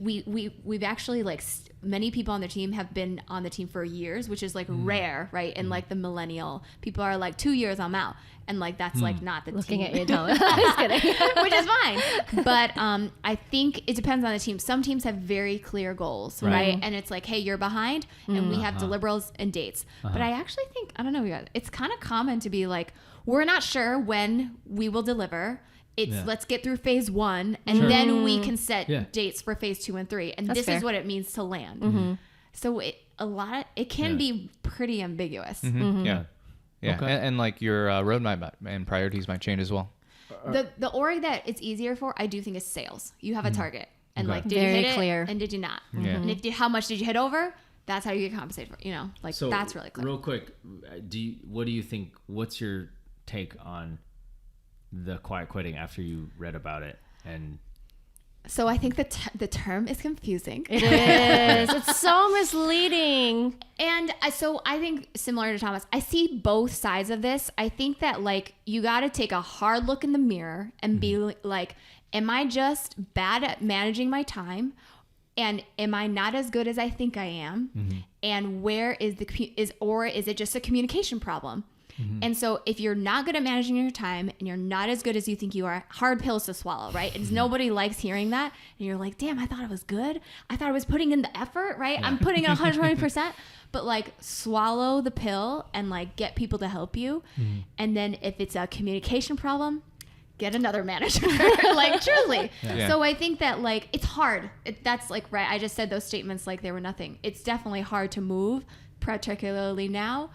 we've actually like many people on the team have been on the team for years, which is like rare, right? And like the millennial people are like 2 years, I'm out. And like that's like not the Looking team. at you, Thomas. Just kidding. Which is fine. But I think it depends on the team. Some teams have very clear goals, right? And it's like, hey, you're behind, and we have deliverables and dates. But I actually think, I don't know, you guys, it's kind of common to be like, we're not sure when we will deliver. Let's get through phase 1, and then we can set dates for phase 2 and 3. And this is what it means to land. So it can be pretty ambiguous. Yeah. Yeah, Okay. and like your roadmap and priorities might change as well. The org that it's easier for, I do think, is sales. You have a target, and like, did Very you hit clear. it, and did you not? Yeah. And how much did you hit over? That's how you get compensated for. Like So that's really clear. real quick, what do you think? What's your take on the quiet quitting after you read about it? And So I think the term is confusing. It is. It's so misleading. And so I think, similar to Thomas, I see both sides of this. I think that like you got to take a hard look in the mirror and be like, am I just bad at managing my time? And am I not as good as I think I am? And where is or is it just a communication problem? And so if you're not good at managing your time and you're not as good as you think you are, hard pills to swallow, right? And nobody likes hearing that. And you're like, damn, I thought I was good. I thought I was putting in the effort, right? I'm putting in 120%. But like, swallow the pill and like get people to help you. And then if it's a communication problem, get another manager. Like, truly. Yeah. So I think that like it's hard. That's like, right, I just said those statements like they were nothing. It's definitely hard to move, particularly now.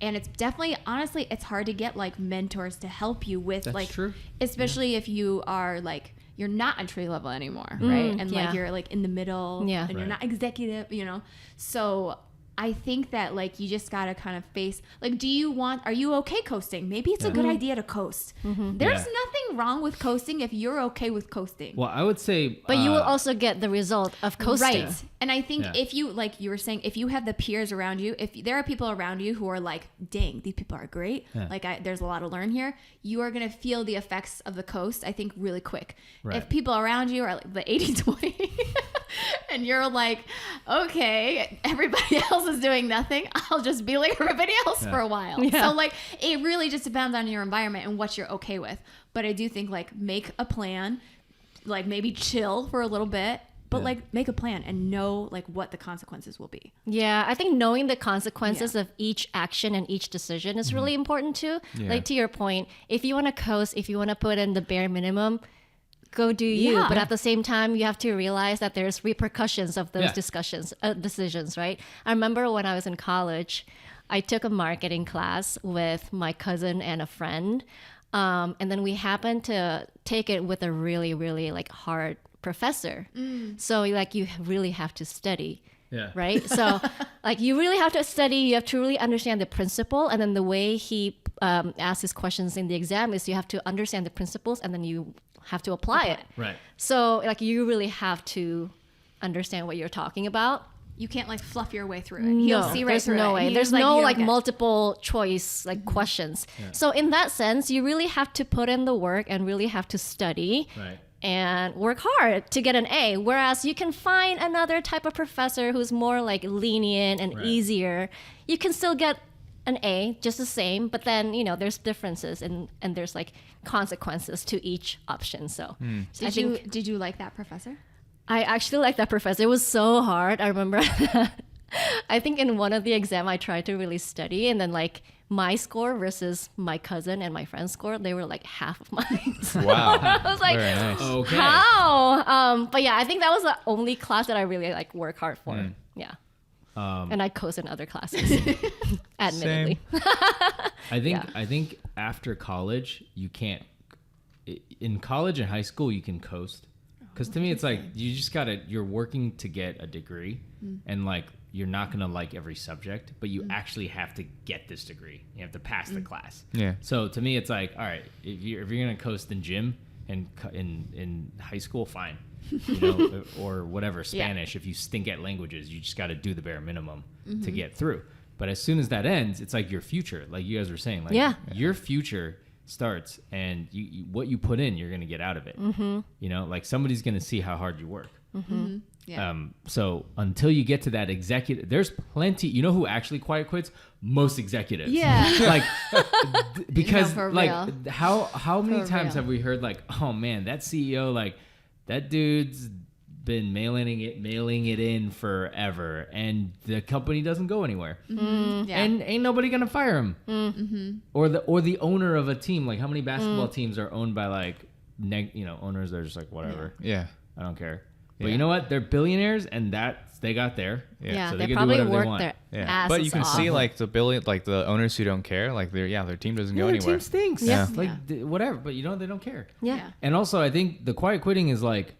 And it's definitely, honestly, it's hard to get like mentors to help you with true. Especially if you are like, you're not entry level anymore, right? And like you're like in the middle, and you're not executive, So I think that like you just gotta kind of face like, are you okay coasting? Maybe it's a good idea to coast. There's nothing wrong with coasting if you're okay with coasting. well, I would say, But you will also get the result of coasting. Right. And I think if you, like you were saying, if you have the peers around you, if there are people around you who are like, dang, these people are great. Like there's a lot to learn here. You are going to feel the effects of the coast, I think, really quick. Right. If people around you are like the 80-20 and you're like, okay, everybody else is doing nothing, I'll just be like everybody else for a while. So like, it really just depends on your environment and what you're okay with. But I do think like make a plan, like maybe chill for a little bit, but like make a plan and know like what the consequences will be. Yeah, I think knowing the consequences of each action and each decision is really important too. Like to your point, if you want to coast, if you want to put in the bare minimum, go do you. But at the same time, you have to realize that there's repercussions of those decisions, right? I remember when I was in college, I took a marketing class with my cousin and a friend. And then we happened to take it with a really, really like hard professor. So like you really have to study. Right. So like you really have to study. You have to really understand the principle. And then the way he asks his questions in the exam is you have to understand the principles and then you have to apply it. Right. So like you really have to understand what you're talking about. You can't like fluff your way through it. He'll see right there's through no it. way. He's There's like, no you like don't get- multiple choice like questions. So in that sense, you really have to put in the work and really have to study. Right. And work hard to get an A. Whereas you can find another type of professor who's more like lenient and easier. You can still get an A just the same, but then, there's differences and there's like consequences to each option. So Did you like that professor? I actually like that professor. It was so hard. I remember I think in one of the exam I tried to really study and then like my score versus my cousin and my friend's score, they were like half of mine. So Wow. I was like, Very nice. Okay. how? But yeah, I think that was the only class that I really like work hard for. Yeah. And I coast in other classes, admittedly. I think after college you can't. In college and high school you can coast, because to me it's like you're working to get a degree, and like you're not gonna like every subject, but you actually have to get this degree. You have to pass the class. Yeah. So to me it's like, all right, if you're gonna coast in gym and in high school, fine. You know, or whatever, Spanish. If you stink at languages, you just got to do the bare minimum to get through. But as soon as that ends, it's like your future, like you guys were saying, like your future starts, and what you put in, you're gonna get out of it. You know, like somebody's gonna see how hard you work. So until you get to that executive, there's plenty. You know who actually quiet quits? Most executives. Yeah. Like because for like real. how many For times real. have we heard like, oh man, that CEO, like that dude's been mailing it in forever, and the company doesn't go anywhere, and ain't nobody gonna fire him. Or the owner of a team. Like how many basketball teams are owned by like owners that are just like, whatever, Yeah. I don't care. But Yeah. you know what? They're billionaires, and they got there. Yeah, So they can do probably whatever they work want. their Yeah. asses But you can off. see like the owners who don't care, like their team doesn't go Their anywhere. team stinks. Yeah. Like whatever. But they don't care. Yeah. And also, I think the quiet quitting is like,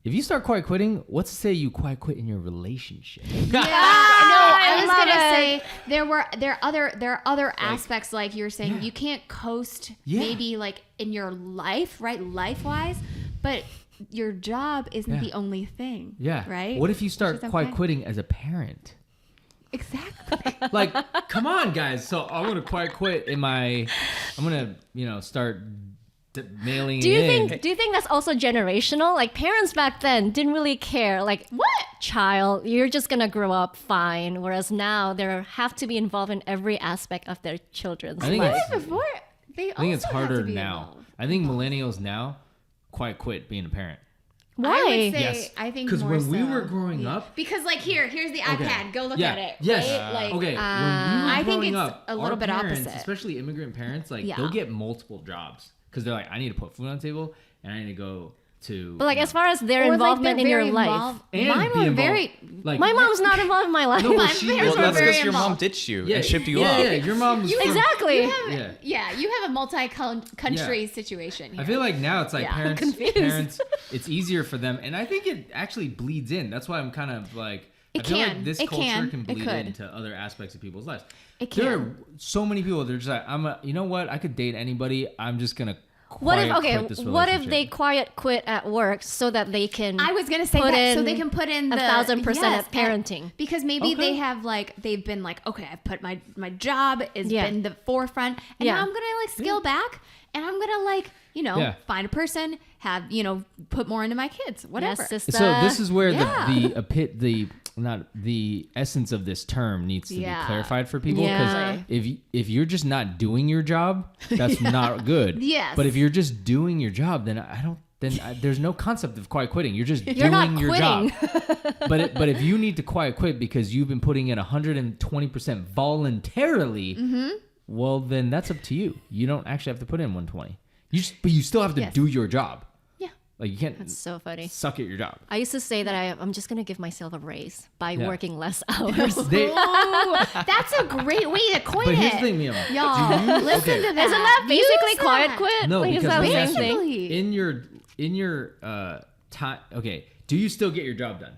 if you start quiet quitting, what's to say you quiet quit in your relationship? No, I was love gonna it. say there are other aspects, like you're saying you can't coast maybe like in your life, right? Life wise, but your job isn't the only thing. Yeah. Right? What if you start Which is quiet okay. quitting as a parent? Exactly. Like, come on, guys. So I'm gonna quiet quit I'm gonna start mailing Do you it in. think that's also generational? Like parents back then didn't really care. Like what child, you're just gonna grow up fine. Whereas now they have to be involved in every aspect of their children's I think life. it's- Before they I think it's also have to harder be now. involved. I think millennials now quiet quit being a parent. Why? I would say Yes. I think Because more when we so. were growing up, Because like here's the iPad. Go look yeah, at it. yes, Right? Like okay. When we were I think growing it's up, a little our bit parents, opposite. especially immigrant parents, like Yeah. they'll get multiple jobs because they're like, I need to put food on the table and I need to go to. But like as far as their Or, like, involvement they're in your very life. involved. and Mine be were involved. very. Like My mom's not involved in my life. No, but My she parents was. were That's very because your mom involved. ditched you Yeah, and shipped you yeah, off. Yeah, your mom's Exactly. Yeah. You have a multi-country situation here. I feel like now it's like Yeah. parents, Confused. it's easier for them, and I think it actually bleeds in. That's why I'm kind of like, I It feel can. like this It culture can. can It bleed could. into other aspects of people's lives. It There can. are so many people. They're just like, you know what? I could date anybody. I'm just gonna. What if quit this what if relationship. they quiet quit at work so that they can I was gonna say put that, so in they can put in the 1,000% yes, at parenting. because maybe Okay. they've been like, okay, I've put my job has Yeah. been the forefront, and Yeah. now I'm gonna like scale back, and I'm gonna like Yeah. find a person, have put more into my kids, whatever. Yes, sister. So this is where Yeah. the essence of this term needs to Yeah. be clarified for people, because Yeah. if you're just not doing your job, that's not good. Yes. But if you're just doing your job, then there's no concept of quiet quitting. You're just You're not doing your job. quitting. But if you need to quiet quit because you've been putting in 120% voluntarily, well then that's up to you. You don't actually have to put in 120. But you still have to Yes. do your job. Yeah. Like you can't That's so funny. suck at your job. I used to say that I'm just gonna give myself a raise by Yeah. working less hours. They, Ooh, that's a great way to coin but it. here's the thing, Mia. Y'all, listen okay. to that. Isn't that basically Use quiet that. quit? No, Like, is because that let the me same ask you, thing? in your time. Okay, do you still get your job done?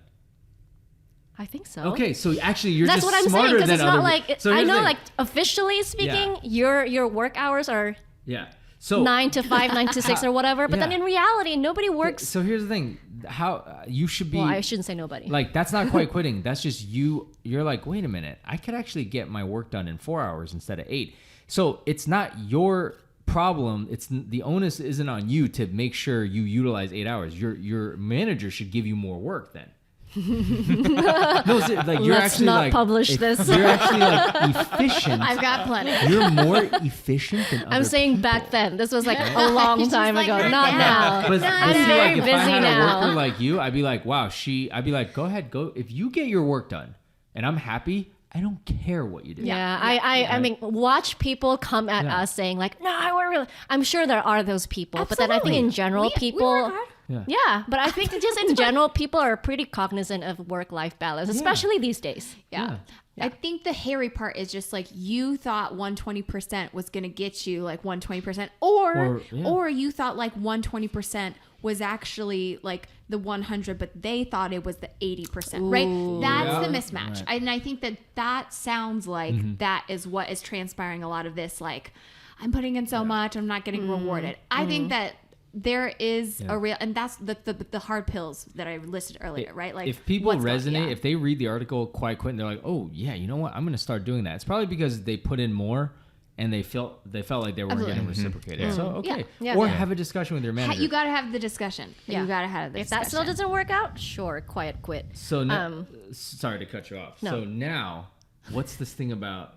I think so. Okay, so actually you're That's just what I'm saying, smarter because than it's not other. like So I here's the know, thing. like officially speaking, your work hours are Yeah. So 9 to 5, 9 to 6, or whatever. But then Yeah. in reality, nobody works. So here's the thing. How you should be. Well, I shouldn't say nobody. Like that's not quite quitting. That's just you. You're like, wait a minute. I could actually get my work done in 4 hours instead of 8. So it's not your problem. It's the onus isn't on you to make sure you utilize 8 hours. Your manager should give you more work then. No, like you're Let's actually not like, publish if this. You're actually like efficient. I've got plenty. You're more efficient than I'm other saying people. back then. This was like a long time like, ago. right Not now. now. But I'm see, very like, if I busy had now. a worker like you, I'd be like, wow, I'd be like, go ahead, go. If you get your work done and I'm happy, I don't care what you do. Yeah, I mean, watch people come at Yeah. us saying like, "No, I work really." I'm sure there are those people, but then I think Absolutely. in general, We people work hard. Yeah, but I think just in general, people are pretty cognizant of work-life balance, especially these days. Yeah. I think the hairy part is just like you thought 120% was going to get you like 120%, or you thought like 120% was actually like the 100, but they thought it was the 80%, right? That's the mismatch. Right. And I think that sounds like that is what is transpiring a lot of this. Like, I'm putting in so much, I'm not getting rewarded. I think that there is a real, and that's the hard pills that I listed earlier, right? Like, if people resonate, if they read the article Quiet Quitting, they're like, oh yeah, you know what, I'm gonna start doing that. It's probably because they put in more and they felt like they weren't getting reciprocated. So okay, have a discussion with your manager. You got to have the discussion. You got to have the discussion. If that still doesn't work out, sure, quiet quit. So now, sorry to cut you off. No. So now, what's this thing about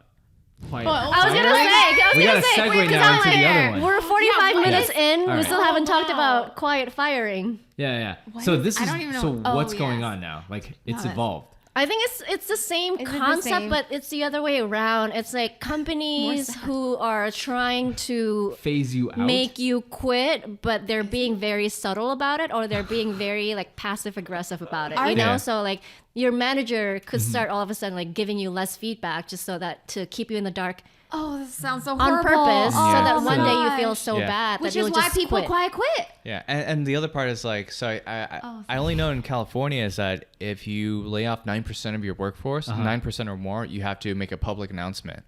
quiet? I was gonna say, we gotta segue now into the other one. We're 45 minutes in. All We right. still haven't talked about quiet firing. Yeah. So this I is don't even know. so what's Oh, going yes. on now? Like it's evolved. I think it's the same Is it the concept, same? but it's the other way around. It's like companies who are trying to Phase you out. make you quit, but they're being very subtle about it, or they're being very like passive aggressive about it. You know, Yeah. so like your manager could start all of a sudden like giving you less feedback just so that to keep you in the dark Oh, this sounds so on horrible. purpose, so Yeah. that Oh one my day you feel gosh. so Yeah. bad Which that you'll is why just people quit. quit. Yeah, and the other part is like, so I only know in California is that if you lay off 9% of your workforce, 9% or more, you have to make a public announcement.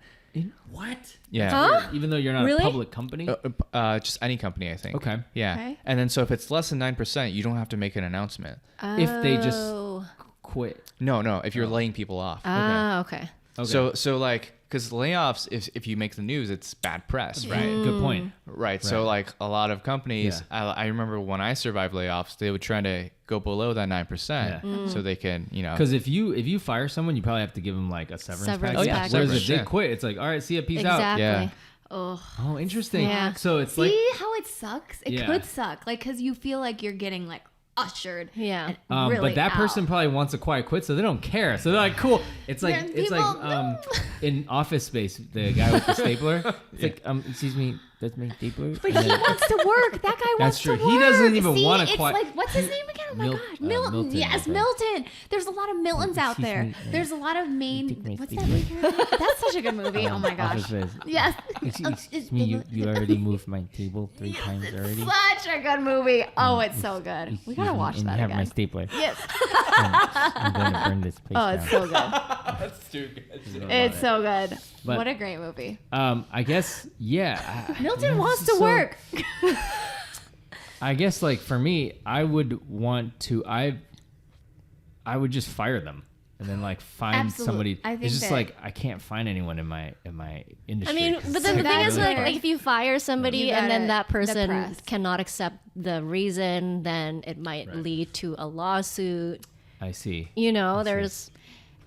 What? Yeah. Huh? Even though you're not Really? a public company. Just any company, I think. Okay. Yeah. Okay. And then so if it's less than 9%, you don't have to make an announcement. If they just Oh. quit. No, if you're laying people off. Okay. Okay. So like, because layoffs, if you make the news, it's bad press, right? Good point. Right. So like a lot of companies, I remember when I survived layoffs, they would try to go below that 9% so they can, Because if you fire someone, you probably have to give them like a severance Severance package. package. Whereas if Severance, they yeah. quit, it's like, all right, see ya, peace out. Exactly. Yeah. Oh, interesting. Yeah. So it's See like, how it sucks? It Yeah. could suck. Like, because you feel like you're getting like ushered. Yeah. and really but that out. person probably wants a quiet quit, so they don't care. So they're like, cool. It's like Then it's like people know. in Office Space, the guy with the stapler. It's like, excuse me, that's my stapler. But he wants to work. That guy wants That's true. to work. He doesn't even See, want a it's quiet- like, what's his name again? Oh my God. Milton, Yes, I think. Milton. There's a lot of Miltons out Excuse there. me, There's a lot of main. take my What's that stapler. movie character? That's such a good movie. Oh my gosh. Office Space. Yes. Excuse me, you already moved my table 3 times already. Such a good movie. Oh, it's so good. We gotta watch and that you have my again. stapler. Yes. I'm going to burn this place Oh, down. it's so good. That's too good. It's so good. But- What a great movie. I guess, yeah. Milton wants to so- work. I guess, like, for me, I would want to, I would just fire them and then, like, find Absolutely. somebody. I think It's just that- like, I can't find anyone in my industry. I mean, 'cause but then the it's thing is, really like, hard. if you fire somebody You and then gotta- that the person press. cannot accept the reason, then it might lead to a lawsuit. I see. You know, I see. there's,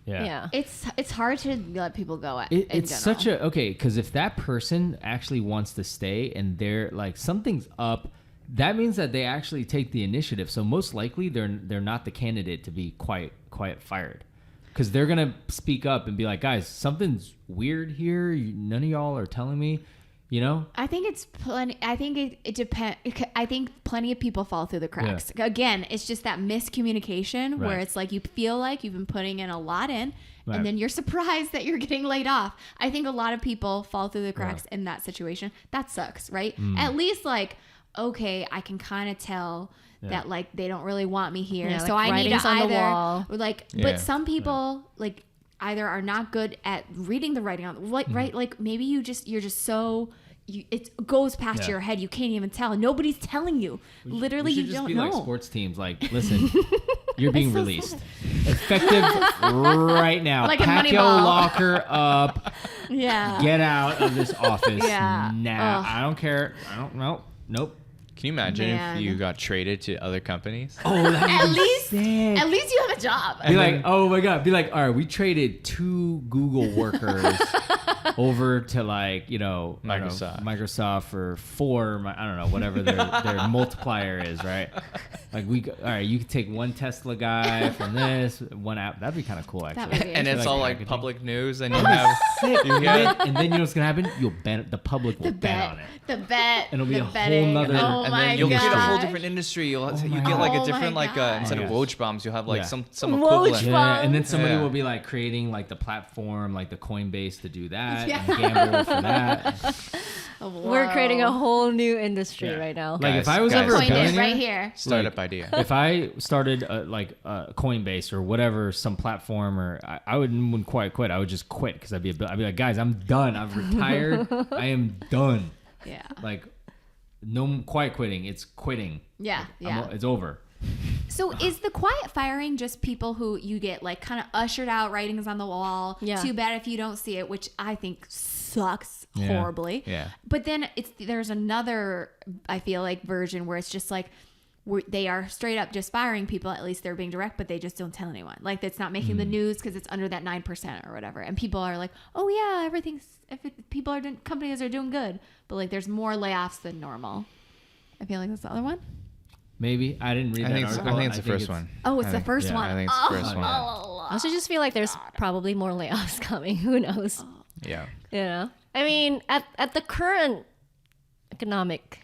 Yeah. yeah. It's hard to let people go at. It's such a okay because if that person actually wants to stay and they're like something's up, that means that they actually take the initiative. So most likely they're not the candidate to be quiet fired, because they're gonna speak up and be like, guys, something's weird here. None of y'all are telling me, you know. I think it's plenty. I think it depends. I think plenty of people fall through the cracks. Again, it's just that miscommunication where Right. it's like you feel like you've been putting in a lot in, Right. and then you're surprised that you're getting laid off. I think a lot of people fall through the cracks in that situation. That sucks, right? At least like, okay, I can kind of tell that like they don't really want me here, Yeah, so like I need to writings on the either wall. like. Yeah. But some people like either are not good at reading the writing on like right like maybe you're just so. It goes past Yeah. your head. You can't even tell. Nobody's telling you. Literally, We should you just don't be know. like sports teams. Like, listen, you're being so released, effective right now. Like in Pack your Moneyball. locker up. Yeah. Get out of this office Yeah. now. Ugh. I don't care. I don't know. Nope. Can you imagine Man. if you got traded to other companies? Oh, that At least, sick. at least you have a job. Be like, oh my god. Be like, all right, we traded 2 Google workers over to like, I don't know, Microsoft or I don't know, whatever their multiplier is, right? Like all right, you could take one Tesla guy from this one app. That'd be kind of cool, actually. would be And it's interesting. all like public news, and you have And then you know what's gonna happen? The public will bet on it. The bet. And it'll be the a whole betting. nother- Oh and my then you'll get a whole gosh. different industry. You my get like God. a different Oh my God. instead of Yes. Woj bombs, you'll have like Yeah. some Woj equivalent. Yeah, and then somebody Yeah. will be like creating like the platform, like the Coinbase to do that Yeah. and gamble for that. We're creating a whole new industry Yeah. right now. Like Guys, if I was guys, ever a Coined it billionaire, right here. Startup idea. if I started like Coinbase or whatever, some platform, or I wouldn't quite quit. I would just quit because I'd be like, guys, I'm done. I've retired. I am done. Yeah. Like, no quiet quitting. It's quitting. Yeah. Yeah. It's over. So is the quiet firing just people who you get like kind of ushered out, writings on the wall? Yeah. Too bad if you don't see it, which I think sucks Yeah. horribly. Yeah. But then there's another, I feel like, version where it's just like they are straight up just firing people. At least they're being direct, but they just don't tell anyone. Like it's not making the news because it's under that 9% or whatever. And people are like, oh yeah, companies are doing good. But like there's more layoffs than normal. I feel like that's the other one. Maybe I didn't read I that think article. it's the first one. Oh, it's I the think- first yeah, one. I think it's the first one. I also just feel like there's probably more layoffs coming. Who knows? Yeah. You know, I mean, at the current economic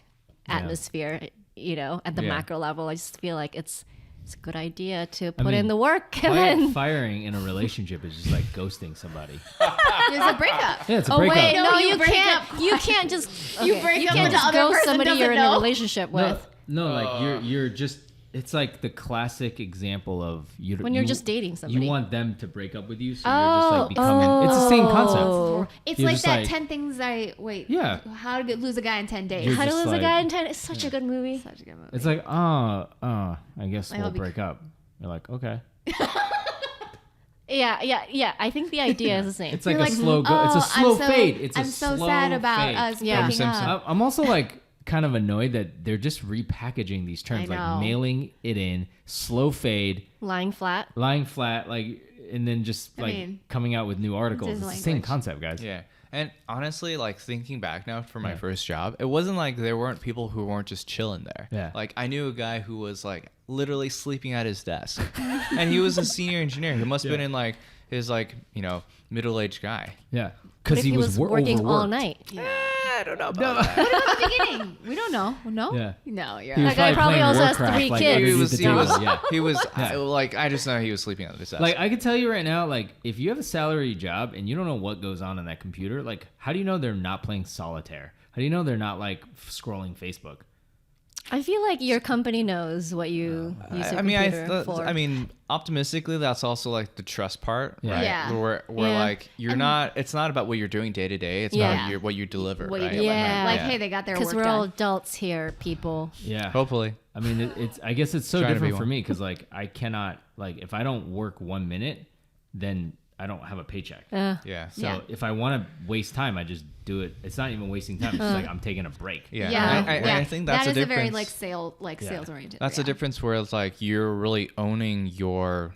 atmosphere, at the Yeah. macro level, I just feel like it's a good idea to put mean, in the work, Quiet Kevin. firing in a relationship is just like ghosting somebody. There's a breakup. Yeah, it's a Oh breakup. wait, No, no, you you break can't. up You can't just. You okay, break you up can't when the just other ghost person somebody you're doesn't in a know. relationship with. No, like you're just. It's like the classic example of When you're just dating somebody. You want them to break up with you, so you're just like becoming. It's the same concept. It's You're like just that like- 10 things I Yeah. How to lose a guy in 10 days. You're How to just Lose a like- Guy in 10. It's such a good movie. Such a good movie. It's like, I guess Like, we'll I'll be- break up. You're like, okay. Yeah. I think the idea is the same. It's like You're a slow go. It's a "Oh, slow I'm so- fade. It's I'm a so slow sad about fade. us Yeah. breaking Simpson. up. I'm also like kind of annoyed that they're just repackaging these terms, I know. like mailing it in, slow fade, Lying flat. lying flat, like, and then just I like mean, coming out with new articles. his It's the same language. concept, guys. Yeah. And honestly, like thinking back now for my Yeah. first job, it wasn't like there weren't people who weren't just chilling there. Yeah. Like I knew a guy who was like literally sleeping at his desk. And he was a senior engineer. He must have been Yeah. in like his like, middle-aged guy. Yeah, What because if he was working all overworked. night? I don't know about that. At the beginning. We don't know. No? Yeah. No, you're He was That guy probably playing also has Warcraft, 3 like, kids. He underneath was, the he table. was, Yeah. he was Yeah. like, I just know he was sleeping at his desk. Like I could tell you right now, like if you have a salary job and you don't know what goes on in that computer, like how do you know they're not playing solitaire? How do you know they're not like scrolling Facebook? I feel like your company knows what you use your computer for. I mean, optimistically, that's also like the trust part, Yeah. right? Yeah. Where Yeah. like you're not. It's not about what you're doing day to day. It's Yeah. about what you deliver, what you right? deliver. Yeah. Like, Yeah. hey, they got their Because work we're all done. adults here, people. Yeah. Hopefully, I mean, it's. I guess it's so Trying to be different for one. me because like I cannot like if I don't work 1 minute, then I don't have a paycheck. yeah. So Yeah. if I want to waste time, I just do it. It's not even wasting time. It's just like I'm taking a break. Yeah, Yeah. And I think that's that the is difference. a very like Yeah. sales oriented. That's the difference where it's like you're really owning your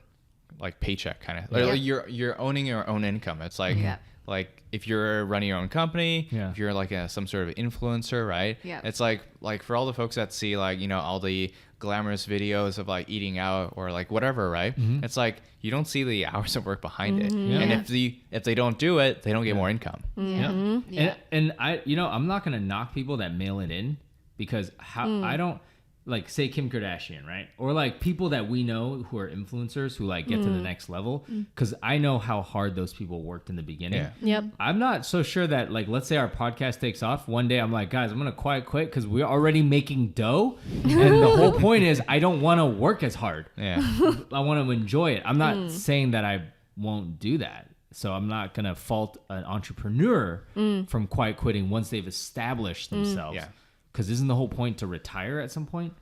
like paycheck kind of. Yeah. Like, you're owning your own income. It's like Yeah. like if you're running your own company, Yeah. if you're like some sort of influencer, right? Yeah. It's like for all the folks that see like all the glamorous videos of like eating out or like whatever, right? It's like you don't see the hours of work behind it, Yeah. and Yeah. if they don't do it, they don't get more income. Yeah. Yeah. And I, I'm not gonna knock people that mail it in because I don't like say Kim Kardashian, right? Or like people that we know who are influencers who like get to the next level because I know how hard those people worked in the beginning. Yeah. Yep. I'm not so sure that like let's say our podcast takes off one day I'm like guys I'm gonna quiet quit because we're already making dough and the whole point is I don't want to work as hard. Yeah. I want to enjoy it. I'm not saying that I won't do that. So I'm not going to fault an entrepreneur from quiet quitting once they've established themselves. Yeah. Because isn't the whole point to retire at some point?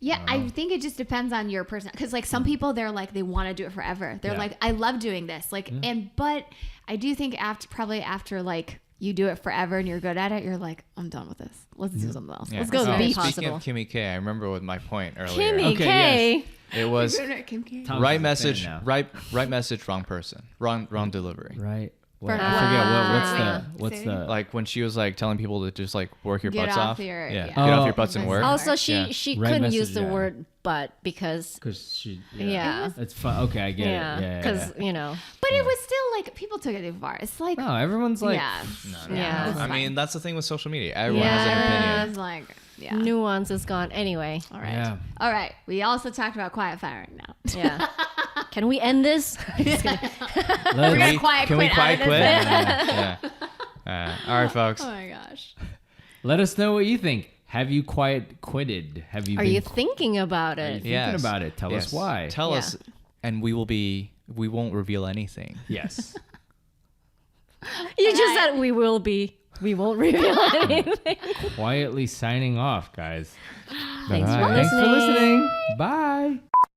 Yeah, I think it just depends on your person. Because like some people, they're like they want to do it forever. They're Yeah. like, I love doing this. Like, but I do think after like you do it forever and you're good at it, you're like, I'm done with this. Let's do something else. Yeah. Let's go to the Oh, beach. Speaking Possible. of Kimmy K, I remember with my point earlier. Kimmy Okay, K. It was Kim K. Tom's a right fan message, now. right message, wrong person, wrong delivery. Right. I forget what's Say the Like when she was like telling people to just like work your Get butts off off. your- yeah. yeah. Get off your butts and work. Also, she Yeah. she Right couldn't use message, the yeah. word butt because because she Yeah. it's fun. Okay, I get it. Yeah, because yeah. you know But it was still like people took it too far. It's like No, everyone's like yeah, Yeah. it's I fine. mean, that's the thing with social media. Everyone has an Yeah. opinion. It's like yeah. nuance is gone. Anyway, All right. Yeah. All right. We also talked about quiet firing now. yeah. Can we end this? Just kidding. We're gonna quiet Can we quit quiet out of quit? this. Yeah. All right, folks. Oh my gosh. Let us know what you think. Have you quiet quitted? Have you Are been you thinking about it? thinking about it? Tell us why. Tell Yeah. us, and we won't reveal anything. Yes. You just said we will be. We won't reveal anything. Quietly signing off, guys. Thanks for Bye. Thanks for listening. listening. Bye.